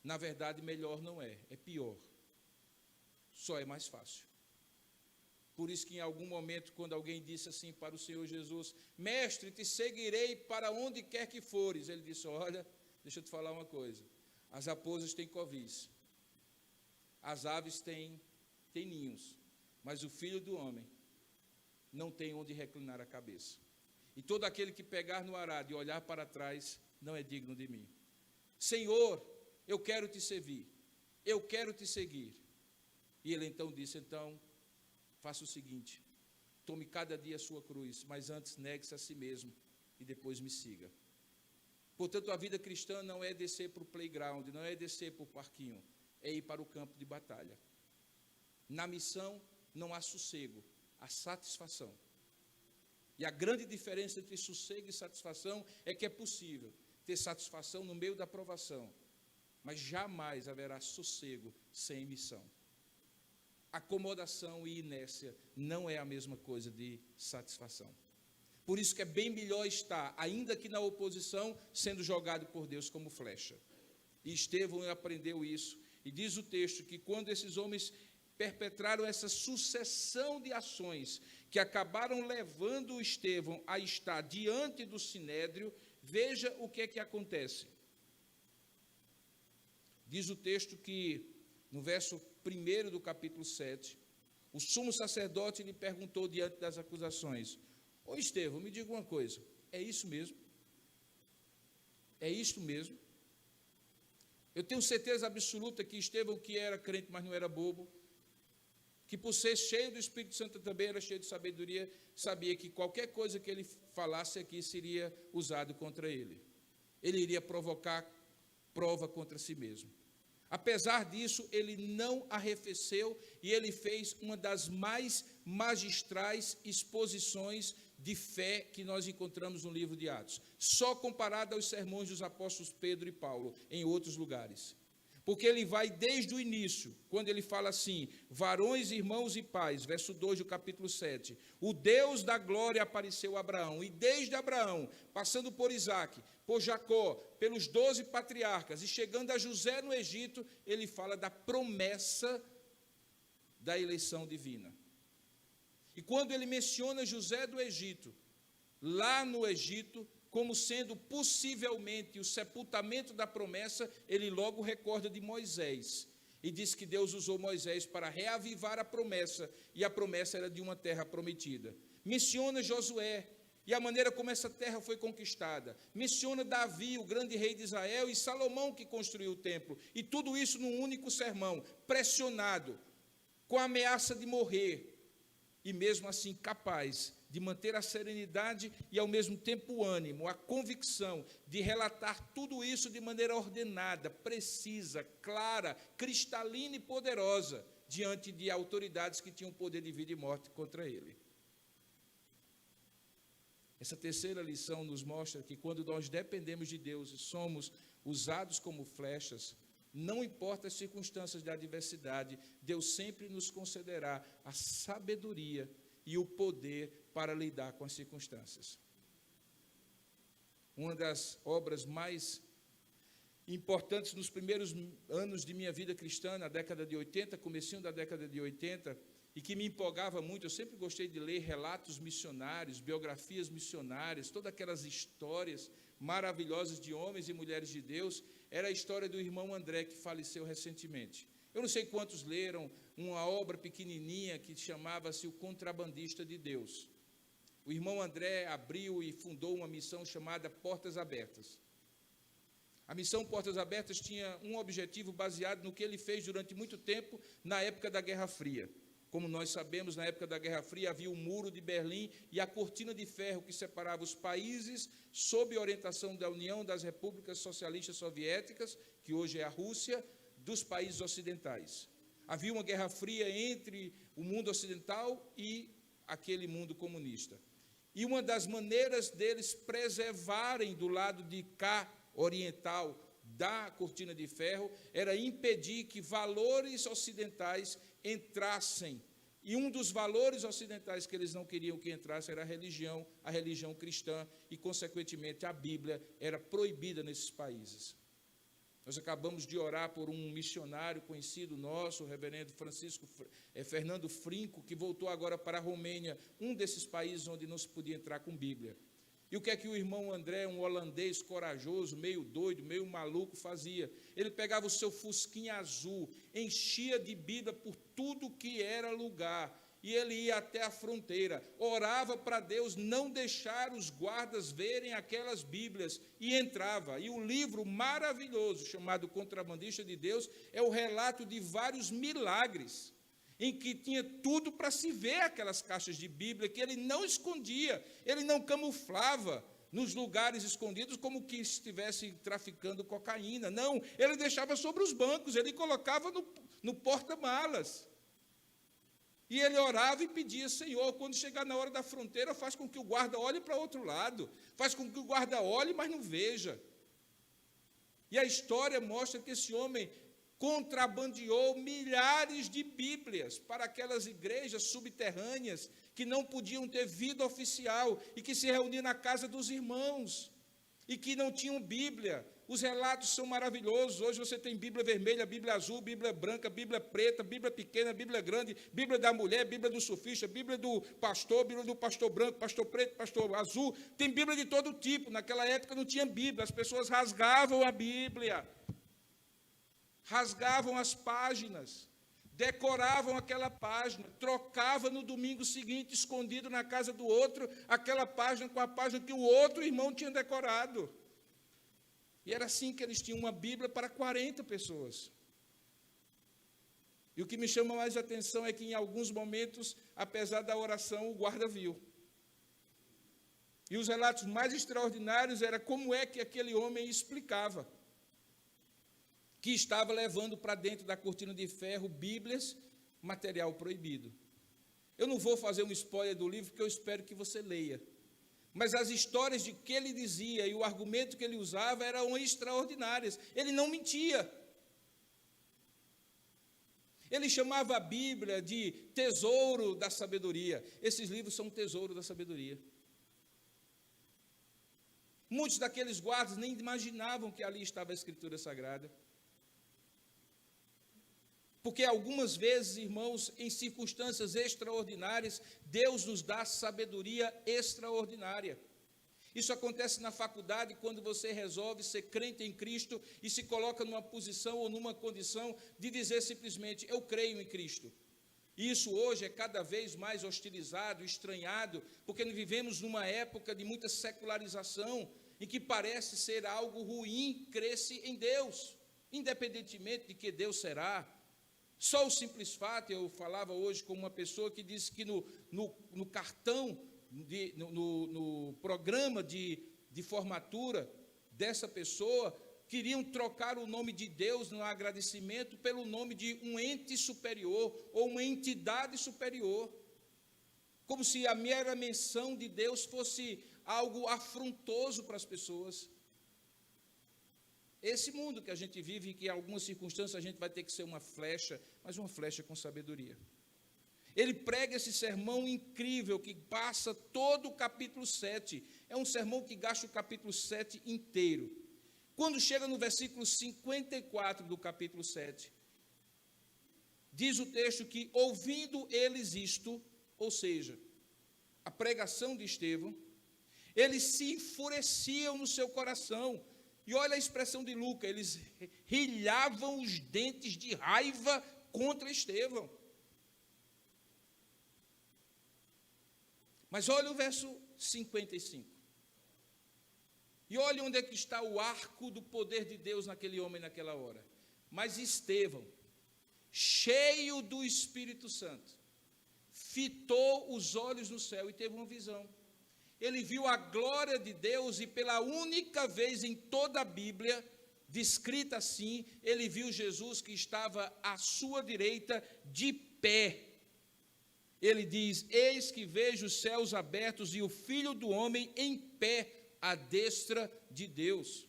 Na verdade, melhor não é, é pior. Só é mais fácil. Por isso que em algum momento, quando alguém disse assim para o Senhor Jesus, mestre, te seguirei para onde quer que fores. Ele disse, olha, deixa eu te falar uma coisa. As raposas têm covis. As aves têm ninhos. Mas o Filho do Homem não tem onde reclinar a cabeça. E todo aquele que pegar no arado e olhar para trás, não é digno de mim. Senhor, eu quero te servir, eu quero te seguir. E ele então disse, então, faça o seguinte, tome cada dia a sua cruz, mas antes negue-se a si mesmo e depois me siga. Portanto, a vida cristã não é descer para o playground, não é descer para o parquinho, é ir para o campo de batalha. Na missão não há sossego, há satisfação. E a grande diferença entre sossego e satisfação é que é possível ter satisfação no meio da provação, mas jamais haverá sossego sem missão. Acomodação e inércia não é a mesma coisa de satisfação. Por isso que é bem melhor estar, ainda que na oposição, sendo jogado por Deus como flecha. E Estevão aprendeu isso, e diz o texto que quando esses homens perpetraram essa sucessão de ações que acabaram levando Estevão a estar diante do sinédrio, veja o que é que acontece. Diz o texto que, no verso 1 do capítulo 7, o sumo sacerdote lhe perguntou diante das acusações, ô Estevão, me diga uma coisa, é isso mesmo? É isto mesmo? Eu tenho certeza absoluta que Estevão, que era crente, mas não era bobo, que por ser cheio do Espírito Santo também era cheio de sabedoria, sabia que qualquer coisa que ele falasse aqui seria usado contra ele. Ele iria provocar prova contra si mesmo. Apesar disso, ele não arrefeceu e ele fez uma das mais magistrais exposições de fé que nós encontramos no livro de Atos, só comparado aos sermões dos apóstolos Pedro e Paulo em outros lugares. Porque ele vai desde o início, quando ele fala assim, varões, irmãos e pais, verso 2 do capítulo 7, o Deus da glória apareceu a Abraão, e desde Abraão, passando por Isaque, por Jacó, pelos 12 patriarcas, e chegando a José no Egito, ele fala da promessa da eleição divina. E quando ele menciona José do Egito, lá no Egito, como sendo possivelmente o sepultamento da promessa, ele logo recorda de Moisés. E diz que Deus usou Moisés para reavivar a promessa, e a promessa era de uma terra prometida. Menciona Josué, e a maneira como essa terra foi conquistada. Menciona Davi, o grande rei de Israel, e Salomão, que construiu o templo. E tudo isso num único sermão, pressionado, com a ameaça de morrer, e mesmo assim capaz de manter a serenidade e, ao mesmo tempo, o ânimo, a convicção de relatar tudo isso de maneira ordenada, precisa, clara, cristalina e poderosa, diante de autoridades que tinham poder de vida e morte contra ele. Essa terceira lição nos mostra que quando nós dependemos de Deus e somos usados como flechas, não importa as circunstâncias da adversidade, Deus sempre nos concederá a sabedoria e o poder para lidar com as circunstâncias. Uma das obras mais importantes nos primeiros anos de minha vida cristã, na década de 80, comecinho da década de 80, e que me empolgava muito, eu sempre gostei de ler relatos missionários, biografias missionárias, todas aquelas histórias maravilhosas de homens e mulheres de Deus, era a história do irmão André, que faleceu recentemente. Eu não sei quantos leram uma obra pequenininha que chamava-se O Contrabandista de Deus. O irmão André abriu e fundou uma missão chamada Portas Abertas. A missão Portas Abertas tinha um objetivo baseado no que ele fez durante muito tempo na época da Guerra Fria. Como nós sabemos, na época da Guerra Fria havia o Muro de Berlim e a cortina de ferro que separava os países sob orientação da União das Repúblicas Socialistas Soviéticas, que hoje é a Rússia, dos países ocidentais. Havia uma Guerra Fria entre o mundo ocidental e aquele mundo comunista. E uma das maneiras deles preservarem do lado de cá, oriental, da cortina de ferro, era impedir que valores ocidentais entrassem. E um dos valores ocidentais que eles não queriam que entrasse era a religião cristã, e, consequentemente, a Bíblia era proibida nesses países. Nós acabamos de orar por um missionário conhecido nosso, o reverendo Fernando Frinco, que voltou agora para a Romênia, um desses países onde não se podia entrar com Bíblia. E o que é que o irmão André, um holandês corajoso, meio doido, meio maluco, fazia? Ele pegava o seu fusquinha azul, enchia de Bíblia por tudo que era lugar, e ele ia até a fronteira, orava para Deus não deixar os guardas verem aquelas Bíblias, e entrava. E o livro maravilhoso, chamado Contrabandista de Deus, é o relato de vários milagres, em que tinha tudo para se ver aquelas caixas de Bíblia, que ele não escondia, ele não camuflava nos lugares escondidos como que estivesse traficando cocaína. Não, ele deixava sobre os bancos, ele colocava no porta-malas. E ele orava e pedia: Senhor, quando chegar na hora da fronteira, faz com que o guarda olhe para outro lado, faz com que o guarda olhe, mas não veja. E a história mostra que esse homem contrabandeou milhares de Bíblias para aquelas igrejas subterrâneas que não podiam ter vida oficial e que se reuniam na casa dos irmãos e que não tinham Bíblia. Os relatos são maravilhosos. Hoje você tem Bíblia vermelha, Bíblia azul, Bíblia branca, Bíblia preta, Bíblia pequena, Bíblia grande, Bíblia da mulher, Bíblia do surfista, Bíblia do pastor branco, pastor preto, pastor azul. Tem Bíblia de todo tipo. Naquela época não tinha Bíblia, as pessoas rasgavam a Bíblia. Rasgavam as páginas, decoravam aquela página, trocavam no domingo seguinte, escondido na casa do outro, aquela página com a página que o outro irmão tinha decorado. E era assim que eles tinham uma Bíblia para 40 pessoas. E o que me chama mais a atenção é que, em alguns momentos, apesar da oração, o guarda viu. E os relatos mais extraordinários era como é que aquele homem explicava que estava levando para dentro da cortina de ferro Bíblias, material proibido. Eu não vou fazer um spoiler do livro, porque eu espero que você leia. Mas as histórias de que ele dizia e o argumento que ele usava eram extraordinárias. Ele não mentia. Ele chamava a Bíblia de tesouro da sabedoria. Esses livros são um tesouro da sabedoria. Muitos daqueles guardas nem imaginavam que ali estava a Escritura Sagrada. Porque algumas vezes, irmãos, em circunstâncias extraordinárias, Deus nos dá sabedoria extraordinária. Isso acontece na faculdade, quando você resolve ser crente em Cristo e se coloca numa posição ou numa condição de dizer simplesmente: eu creio em Cristo. E isso hoje é cada vez mais hostilizado, estranhado, porque vivemos numa época de muita secularização, em que parece ser algo ruim crer-se em Deus, independentemente de que Deus será. Só o simples fato, eu falava hoje com uma pessoa que disse que no cartão, no programa de formatura dessa pessoa, queriam trocar o nome de Deus no agradecimento pelo nome de um ente superior ou uma entidade superior. Como se a mera menção de Deus fosse algo afrontoso para as pessoas. Esse mundo que a gente vive, que em algumas circunstâncias a gente vai ter que ser uma flecha, mas uma flecha com sabedoria. Ele prega esse sermão incrível, que passa todo o capítulo 7. É um sermão que gasta o capítulo 7 inteiro. Quando chega no versículo 54 do capítulo 7, diz o texto que, ouvindo eles isto, ou seja, a pregação de Estevão, eles se enfureciam no seu coração. E olha a expressão de Lucas, eles rilhavam os dentes de raiva contra Estevão. Mas olha o verso 55. E olha onde é que está o arco do poder de Deus naquele homem naquela hora. Mas Estevão, cheio do Espírito Santo, fitou os olhos no céu e teve uma visão. Ele viu a glória de Deus e pela única vez em toda a Bíblia, descrita assim, ele viu Jesus que estava à sua direita de pé. Ele diz, eis que vejo os céus abertos e o Filho do Homem em pé à destra de Deus.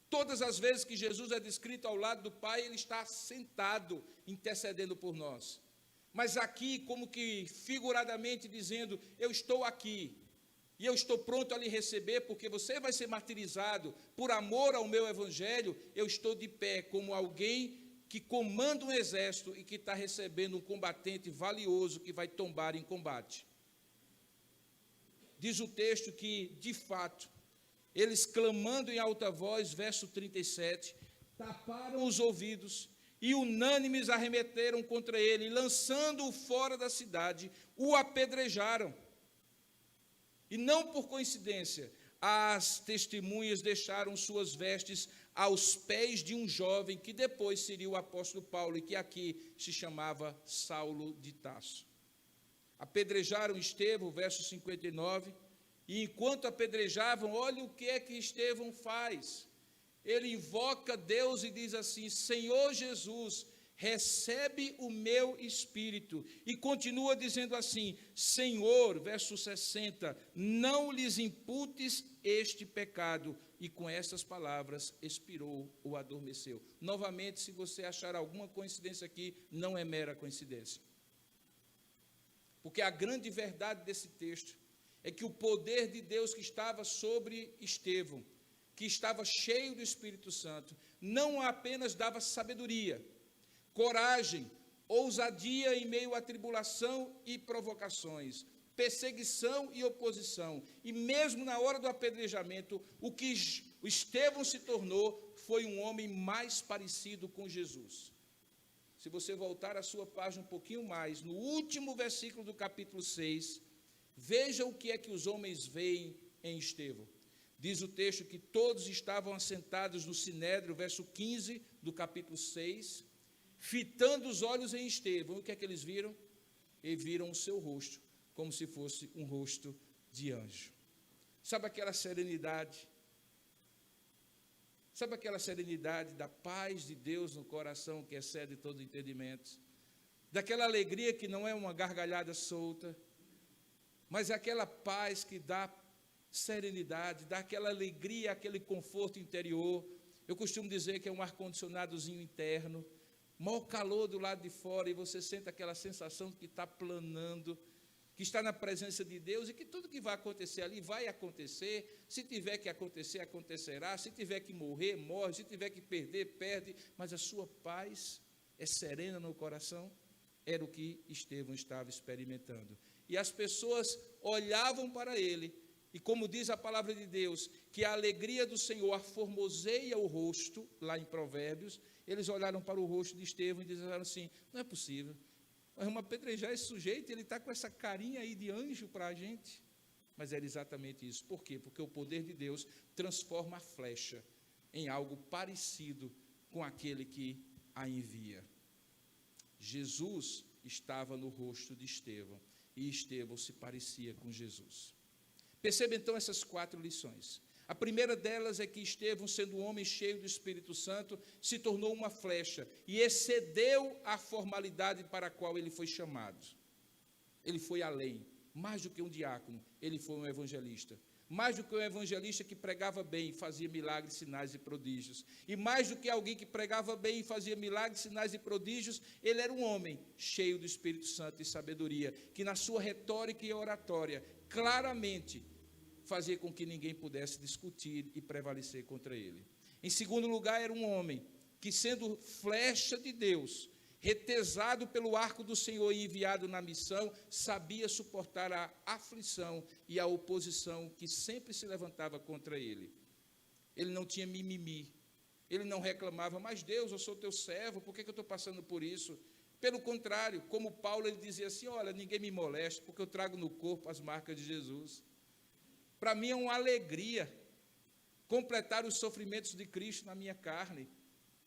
Todas as vezes que Jesus é descrito ao lado do Pai, ele está sentado, intercedendo por nós. Mas aqui, como que figuradamente dizendo, eu estou aqui, e eu estou pronto a lhe receber, porque você vai ser martirizado por amor ao meu evangelho, eu estou de pé como alguém que comanda um exército e que está recebendo um combatente valioso que vai tombar em combate. Diz o texto que, de fato, eles clamando em alta voz, verso 37, taparam os ouvidos e unânimes arremeteram contra ele, lançando-o fora da cidade, o apedrejaram. E não por coincidência, as testemunhas deixaram suas vestes aos pés de um jovem que depois seria o apóstolo Paulo e que aqui se chamava Saulo de Tarso. Apedrejaram Estevão, verso 59, e enquanto apedrejavam, olha o que é que Estevão faz. Ele invoca Deus e diz assim, Senhor Jesus, recebe o meu espírito, e continua dizendo assim, Senhor, verso 60, não lhes imputes este pecado, e com estas palavras expirou ou adormeceu. Novamente, se você achar alguma coincidência aqui, não é mera coincidência. Porque a grande verdade desse texto é que o poder de Deus que estava sobre Estevão, que estava cheio do Espírito Santo, não apenas dava sabedoria, coragem, ousadia em meio à tribulação e provocações, perseguição e oposição, e mesmo na hora do apedrejamento, o que Estevão se tornou foi um homem mais parecido com Jesus. Se você voltar a sua página um pouquinho mais, no último versículo do capítulo 6, veja o que é que os homens veem em Estevão. Diz o texto que todos estavam assentados no sinédrio, verso 15 do capítulo 6, fitando os olhos em Estevão. O que é que eles viram? E viram o seu rosto, como se fosse um rosto de anjo. Sabe aquela serenidade? Sabe aquela serenidade da paz de Deus no coração que excede todo entendimento? Daquela alegria que não é uma gargalhada solta, mas é aquela paz que dá serenidade, dá aquela alegria, aquele conforto interior. Eu costumo dizer que é um ar-condicionadozinho interno, mau calor do lado de fora, e você sente aquela sensação de que está planando, que está na presença de Deus, e que tudo que vai acontecer ali vai acontecer. Se tiver que acontecer, acontecerá. Se tiver que morrer, morre. Se tiver que perder, perde. Mas a sua paz é serena no coração. Era o que Estevão estava experimentando. E as pessoas olhavam para ele, e como diz a palavra de Deus, que a alegria do Senhor aformoseia o rosto, lá em Provérbios, eles olharam para o rosto de Estevão e disseram assim, não é possível, nós vamos apedrejar esse sujeito, ele está com essa carinha aí de anjo para a gente. Mas era exatamente isso. Por quê? Porque o poder de Deus transforma a flecha em algo parecido com aquele que a envia. Jesus estava no rosto de Estevão, e Estevão se parecia com Jesus. Perceba então essas 4 lições. A primeira delas é que Estevão, sendo um homem cheio do Espírito Santo, se tornou uma flecha e excedeu a formalidade para a qual ele foi chamado. Ele foi além, mais do que um diácono, ele foi um evangelista. mais do que um evangelista que pregava bem, fazia milagres, sinais e prodígios. E mais do que alguém que pregava bem e fazia milagres, sinais e prodígios, ele era um homem cheio do Espírito Santo e sabedoria, que na sua retórica e oratória, claramente, fazia com que ninguém pudesse discutir e prevalecer contra ele. Em segundo lugar, era um homem que, sendo flecha de Deus, retesado pelo arco do Senhor e enviado na missão, sabia suportar a aflição e a oposição que sempre se levantava contra ele. Ele não tinha mimimi, ele não reclamava, mas Deus, eu sou teu servo, por que eu estou passando por isso? Pelo contrário, como Paulo, ele dizia assim, olha, ninguém me molesta, porque eu trago no corpo as marcas de Jesus. Para mim é uma alegria completar os sofrimentos de Cristo na minha carne,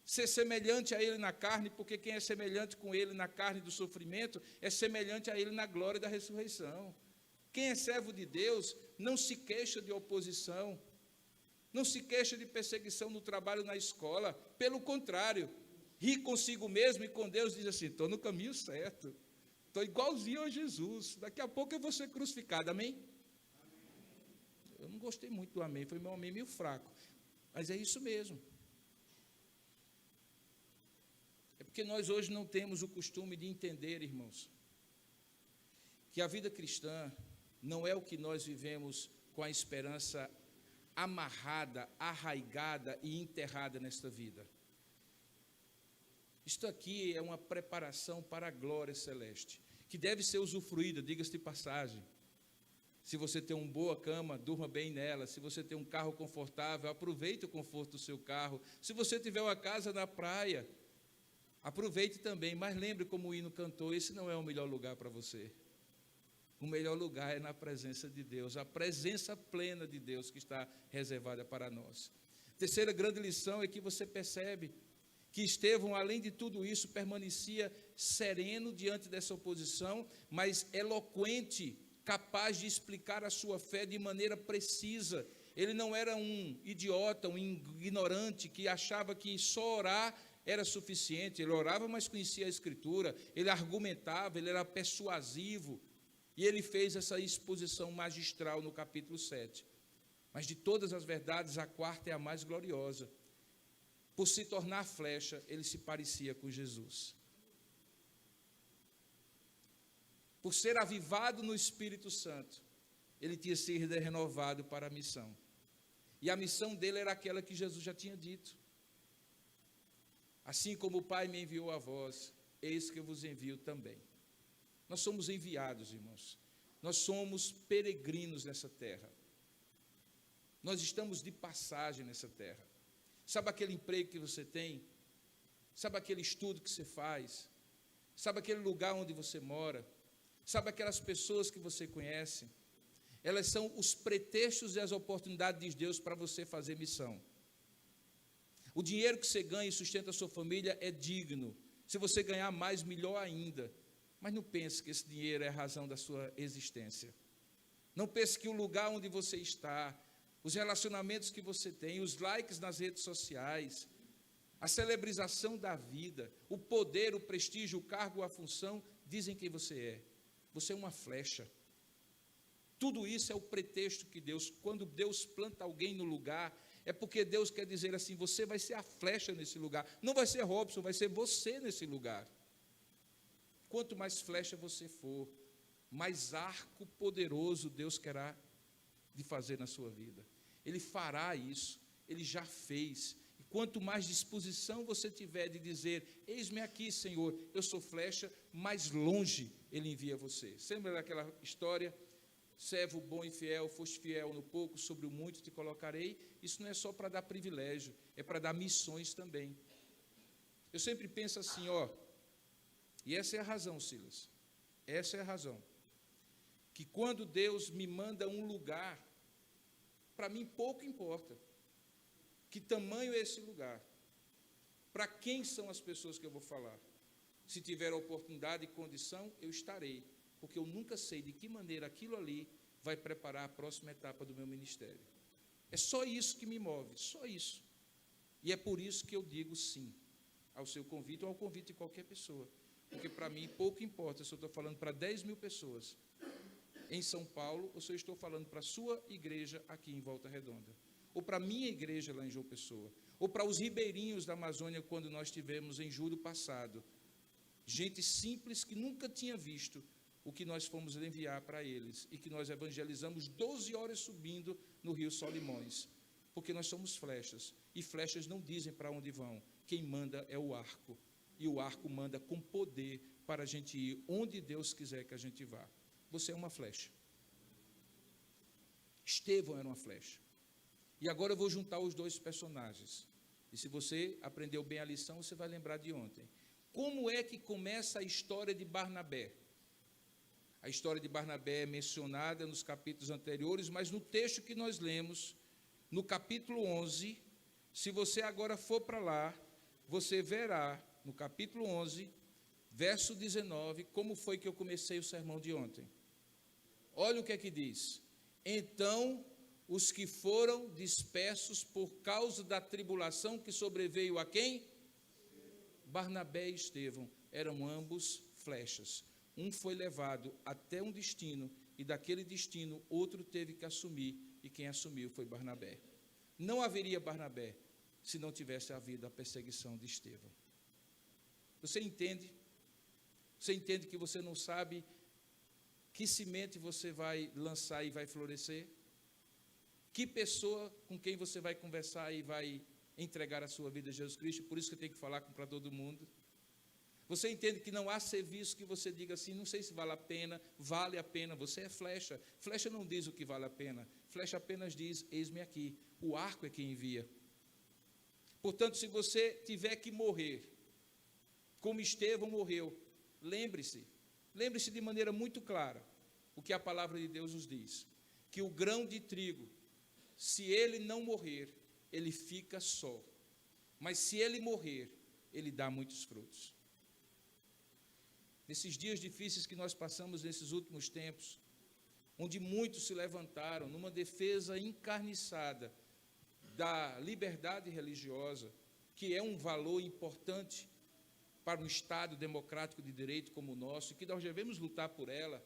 ser semelhante a Ele na carne, porque quem é semelhante com Ele na carne do sofrimento, é semelhante a Ele na glória da ressurreição. Quem é servo de Deus, não se queixa de oposição, não se queixa de perseguição no trabalho, na escola, pelo contrário, ri consigo mesmo e com Deus diz assim, estou no caminho certo, estou igualzinho a Jesus, daqui a pouco eu vou ser crucificado, amém? Eu não gostei muito do amém, foi meu amém meio fraco, mas é isso mesmo. É porque nós hoje não temos o costume de entender, irmãos, que a vida cristã não é o que nós vivemos com a esperança amarrada, arraigada e enterrada nesta vida. Isto aqui é uma preparação para a glória celeste, que deve ser usufruída, diga-se de passagem. Se você tem uma boa cama, durma bem nela. Se você tem um carro confortável, aproveite o conforto do seu carro. Se você tiver uma casa na praia, aproveite também, mas lembre como o hino cantou, esse não é o melhor lugar para você. O melhor lugar é na presença de Deus, a presença plena de Deus que está reservada para nós. Terceira grande lição é que você percebe que Estevão, além de tudo isso, permanecia sereno diante dessa oposição, mas eloquente, capaz de explicar a sua fé de maneira precisa. Ele não era um idiota, um ignorante que achava que só orar era suficiente. Ele orava, mas conhecia a Escritura, ele argumentava, ele era persuasivo, e ele fez essa exposição magistral no capítulo 7. Mas de todas as verdades, a quarta é a mais gloriosa. Por se tornar flecha, ele se parecia com Jesus. Por ser avivado no Espírito Santo, ele tinha sido renovado para a missão. E a missão dele era aquela que Jesus já tinha dito. Assim como o Pai me enviou a vós, eis que eu vos envio também. Nós somos enviados, irmãos. Nós somos peregrinos nessa terra. Nós estamos de passagem nessa terra. Sabe aquele emprego que você tem? Sabe aquele estudo que você faz? Sabe aquele lugar onde você mora? Sabe aquelas pessoas que você conhece? Elas são os pretextos e as oportunidades de Deus para você fazer missão. O dinheiro que você ganha e sustenta a sua família é digno. Se você ganhar mais, melhor ainda. Mas não pense que esse dinheiro é a razão da sua existência. Não pense que o lugar onde você está, os relacionamentos que você tem, os likes nas redes sociais, a celebrização da vida, o poder, o prestígio, o cargo, a função, dizem quem você é. Você é uma flecha. Tudo isso é o pretexto que Deus, quando Deus planta alguém no lugar, é porque Deus quer dizer assim, você vai ser a flecha nesse lugar. Não vai ser Robson, vai ser você nesse lugar. Quanto mais flecha você for, mais arco poderoso Deus querá de fazer na sua vida. Ele fará isso, ele já fez. E quanto mais disposição você tiver de dizer, eis-me aqui, Senhor, eu sou flecha, mais longe ele envia você. Você lembra daquela história? Servo bom e fiel, foste fiel no pouco, sobre o muito te colocarei. Isso não é só para dar privilégio, é para dar missões também. Eu sempre penso assim, e essa é a razão, Silas, essa é a razão, que quando Deus me manda um lugar, para mim pouco importa que tamanho é esse lugar, para quem são as pessoas que eu vou falar. Se tiver oportunidade e condição, eu estarei, porque eu nunca sei de que maneira aquilo ali vai preparar a próxima etapa do meu ministério. É só isso que me move, só isso. E é por isso que eu digo sim ao seu convite ou ao convite de qualquer pessoa. Porque para mim pouco importa se eu estou falando para 10 mil pessoas. em São Paulo, ou se eu estou falando para a sua igreja aqui em Volta Redonda, ou para a minha igreja lá em João Pessoa, ou para os ribeirinhos da Amazônia, quando nós tivemos em julho passado, gente simples que nunca tinha visto o que nós fomos enviar para eles, e que nós evangelizamos 12 horas subindo no Rio Solimões, porque nós somos flechas, e flechas não dizem para onde vão, quem manda é o arco, e o arco manda com poder para a gente ir onde Deus quiser que a gente vá. Você é uma flecha. Estevão era uma flecha. E agora eu vou juntar os dois personagens. E se você aprendeu bem a lição, você vai lembrar de ontem. Como é que começa a história de Barnabé? A história de Barnabé é mencionada nos capítulos anteriores, mas no texto que nós lemos, no capítulo 11, se você agora for para lá, você verá, no capítulo 11, verso 19, como foi que eu comecei o sermão de ontem. Olha o que é que diz. Então, os que foram dispersos por causa da tribulação que sobreveio a quem? Barnabé e Estevão eram ambos flechas. Um foi levado até um destino, e daquele destino outro teve que assumir, e quem assumiu foi Barnabé. Não haveria Barnabé se não tivesse havido a perseguição de Estevão. Você entende? Você entende que você não sabe que semente você vai lançar e vai florescer? Que pessoa com quem você vai conversar e vai entregar a sua vida a Jesus Cristo? Por isso que eu tenho que falar para todo mundo. Você entende que não há serviço que você diga assim, não sei se vale a pena, você é flecha. Flecha não diz o que vale a pena, flecha apenas diz, eis-me aqui. O arco é quem envia. Portanto, se você tiver que morrer, como Estevão morreu, lembre-se de maneira muito clara o que a palavra de Deus nos diz, que o grão de trigo, se ele não morrer, ele fica só, mas se ele morrer, ele dá muitos frutos. Nesses dias difíceis que nós passamos nesses últimos tempos, onde muitos se levantaram numa defesa encarniçada da liberdade religiosa, que é um valor importante para um Estado democrático de direito como o nosso, e que nós devemos lutar por ela.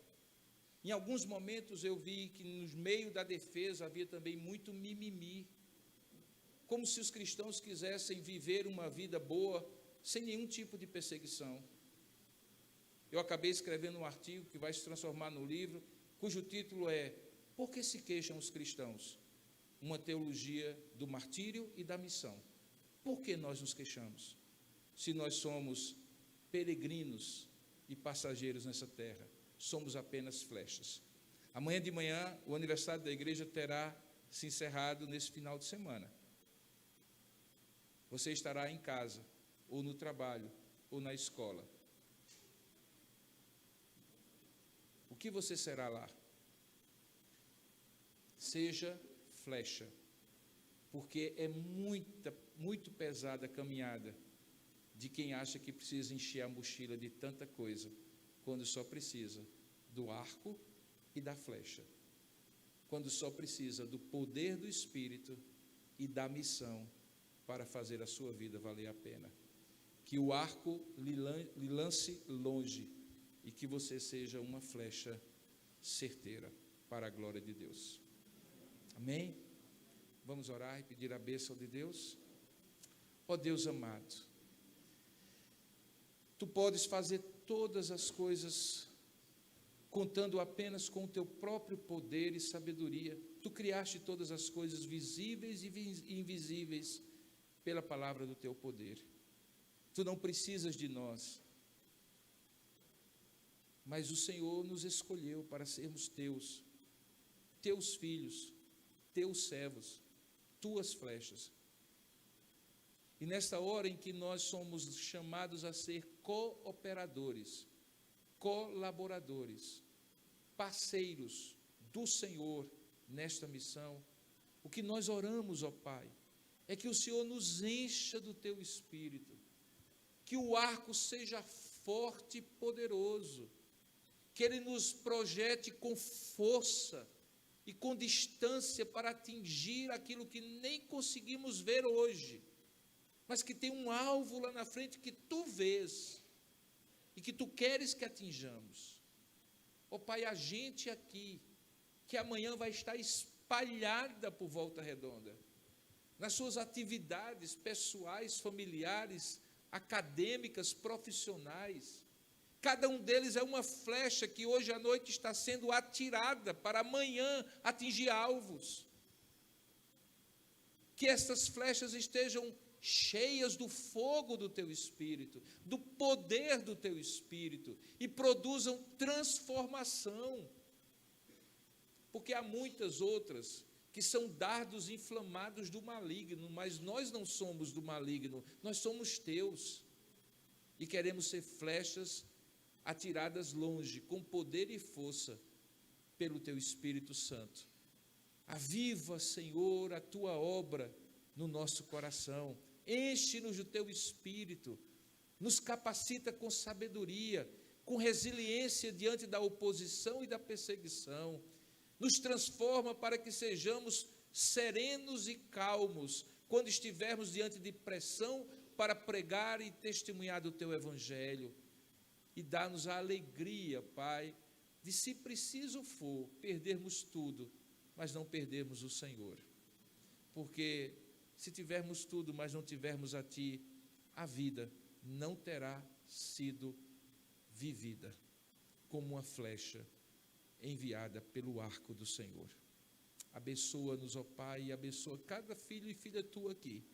Em alguns momentos eu vi que no meio da defesa havia também muito mimimi, como se os cristãos quisessem viver uma vida boa, sem nenhum tipo de perseguição. Eu acabei escrevendo um artigo que vai se transformar no livro, cujo título é Por que se queixam os cristãos? Uma teologia do martírio e da missão. Por que nós nos queixamos? Se nós somos peregrinos e passageiros nessa terra, somos apenas flechas. Amanhã de manhã, o aniversário da igreja terá se encerrado nesse final de semana. Você estará em casa, ou no trabalho, ou na escola. O que você será lá? Seja flecha, porque é muito pesada a caminhada de quem acha que precisa encher a mochila de tanta coisa, quando só precisa do arco e da flecha, quando só precisa do poder do Espírito e da missão para fazer a sua vida valer a pena. Que o arco lhe lance longe e que você seja uma flecha certeira para a glória de Deus. Amém? Vamos orar e pedir a bênção de Deus. Ó Deus amado, Tu podes fazer todas as coisas contando apenas com o Teu próprio poder e sabedoria. Tu criaste todas as coisas visíveis e invisíveis pela palavra do Teu poder. Tu não precisas de nós, mas o Senhor nos escolheu para sermos Teus filhos, Teus servos, Tuas flechas. E nesta hora em que nós somos chamados a ser cooperadores, colaboradores, parceiros do Senhor nesta missão, o que nós oramos, ó Pai, é que o Senhor nos encha do Teu Espírito, que o arco seja forte e poderoso, que ele nos projete com força e com distância para atingir aquilo que nem conseguimos ver hoje, mas que tem um alvo lá na frente que Tu vês e que Tu queres que atinjamos. Ó Pai, a gente aqui, que amanhã vai estar espalhada por Volta Redonda, nas suas atividades pessoais, familiares, acadêmicas, profissionais. Cada um deles é uma flecha que hoje à noite está sendo atirada para amanhã atingir alvos. Que estas flechas estejam cheias do fogo do teu Espírito, do poder do teu Espírito, e produzam transformação. Porque há muitas outras que são dardos inflamados do maligno, mas nós não somos do maligno, nós somos teus, e queremos ser flechas atiradas longe, com poder e força, pelo teu Espírito Santo. Aviva, Senhor, a tua obra no nosso coração, enche-nos do teu Espírito, nos capacita com sabedoria, com resiliência diante da oposição e da perseguição, nos transforma para que sejamos serenos e calmos quando estivermos diante de pressão para pregar e testemunhar do teu Evangelho, e dá-nos a alegria, Pai, de, se preciso for, perdermos tudo, mas não perdermos o Senhor, porque se tivermos tudo, mas não tivermos a Ti, a vida não terá sido vivida como uma flecha enviada pelo arco do Senhor. Abençoa-nos, ó Pai, e abençoa cada filho e filha Tua aqui.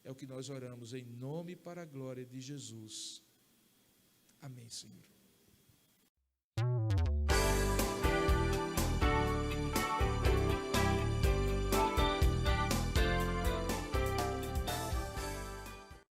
É o que nós oramos em nome e para a glória de Jesus. Amém, Senhor.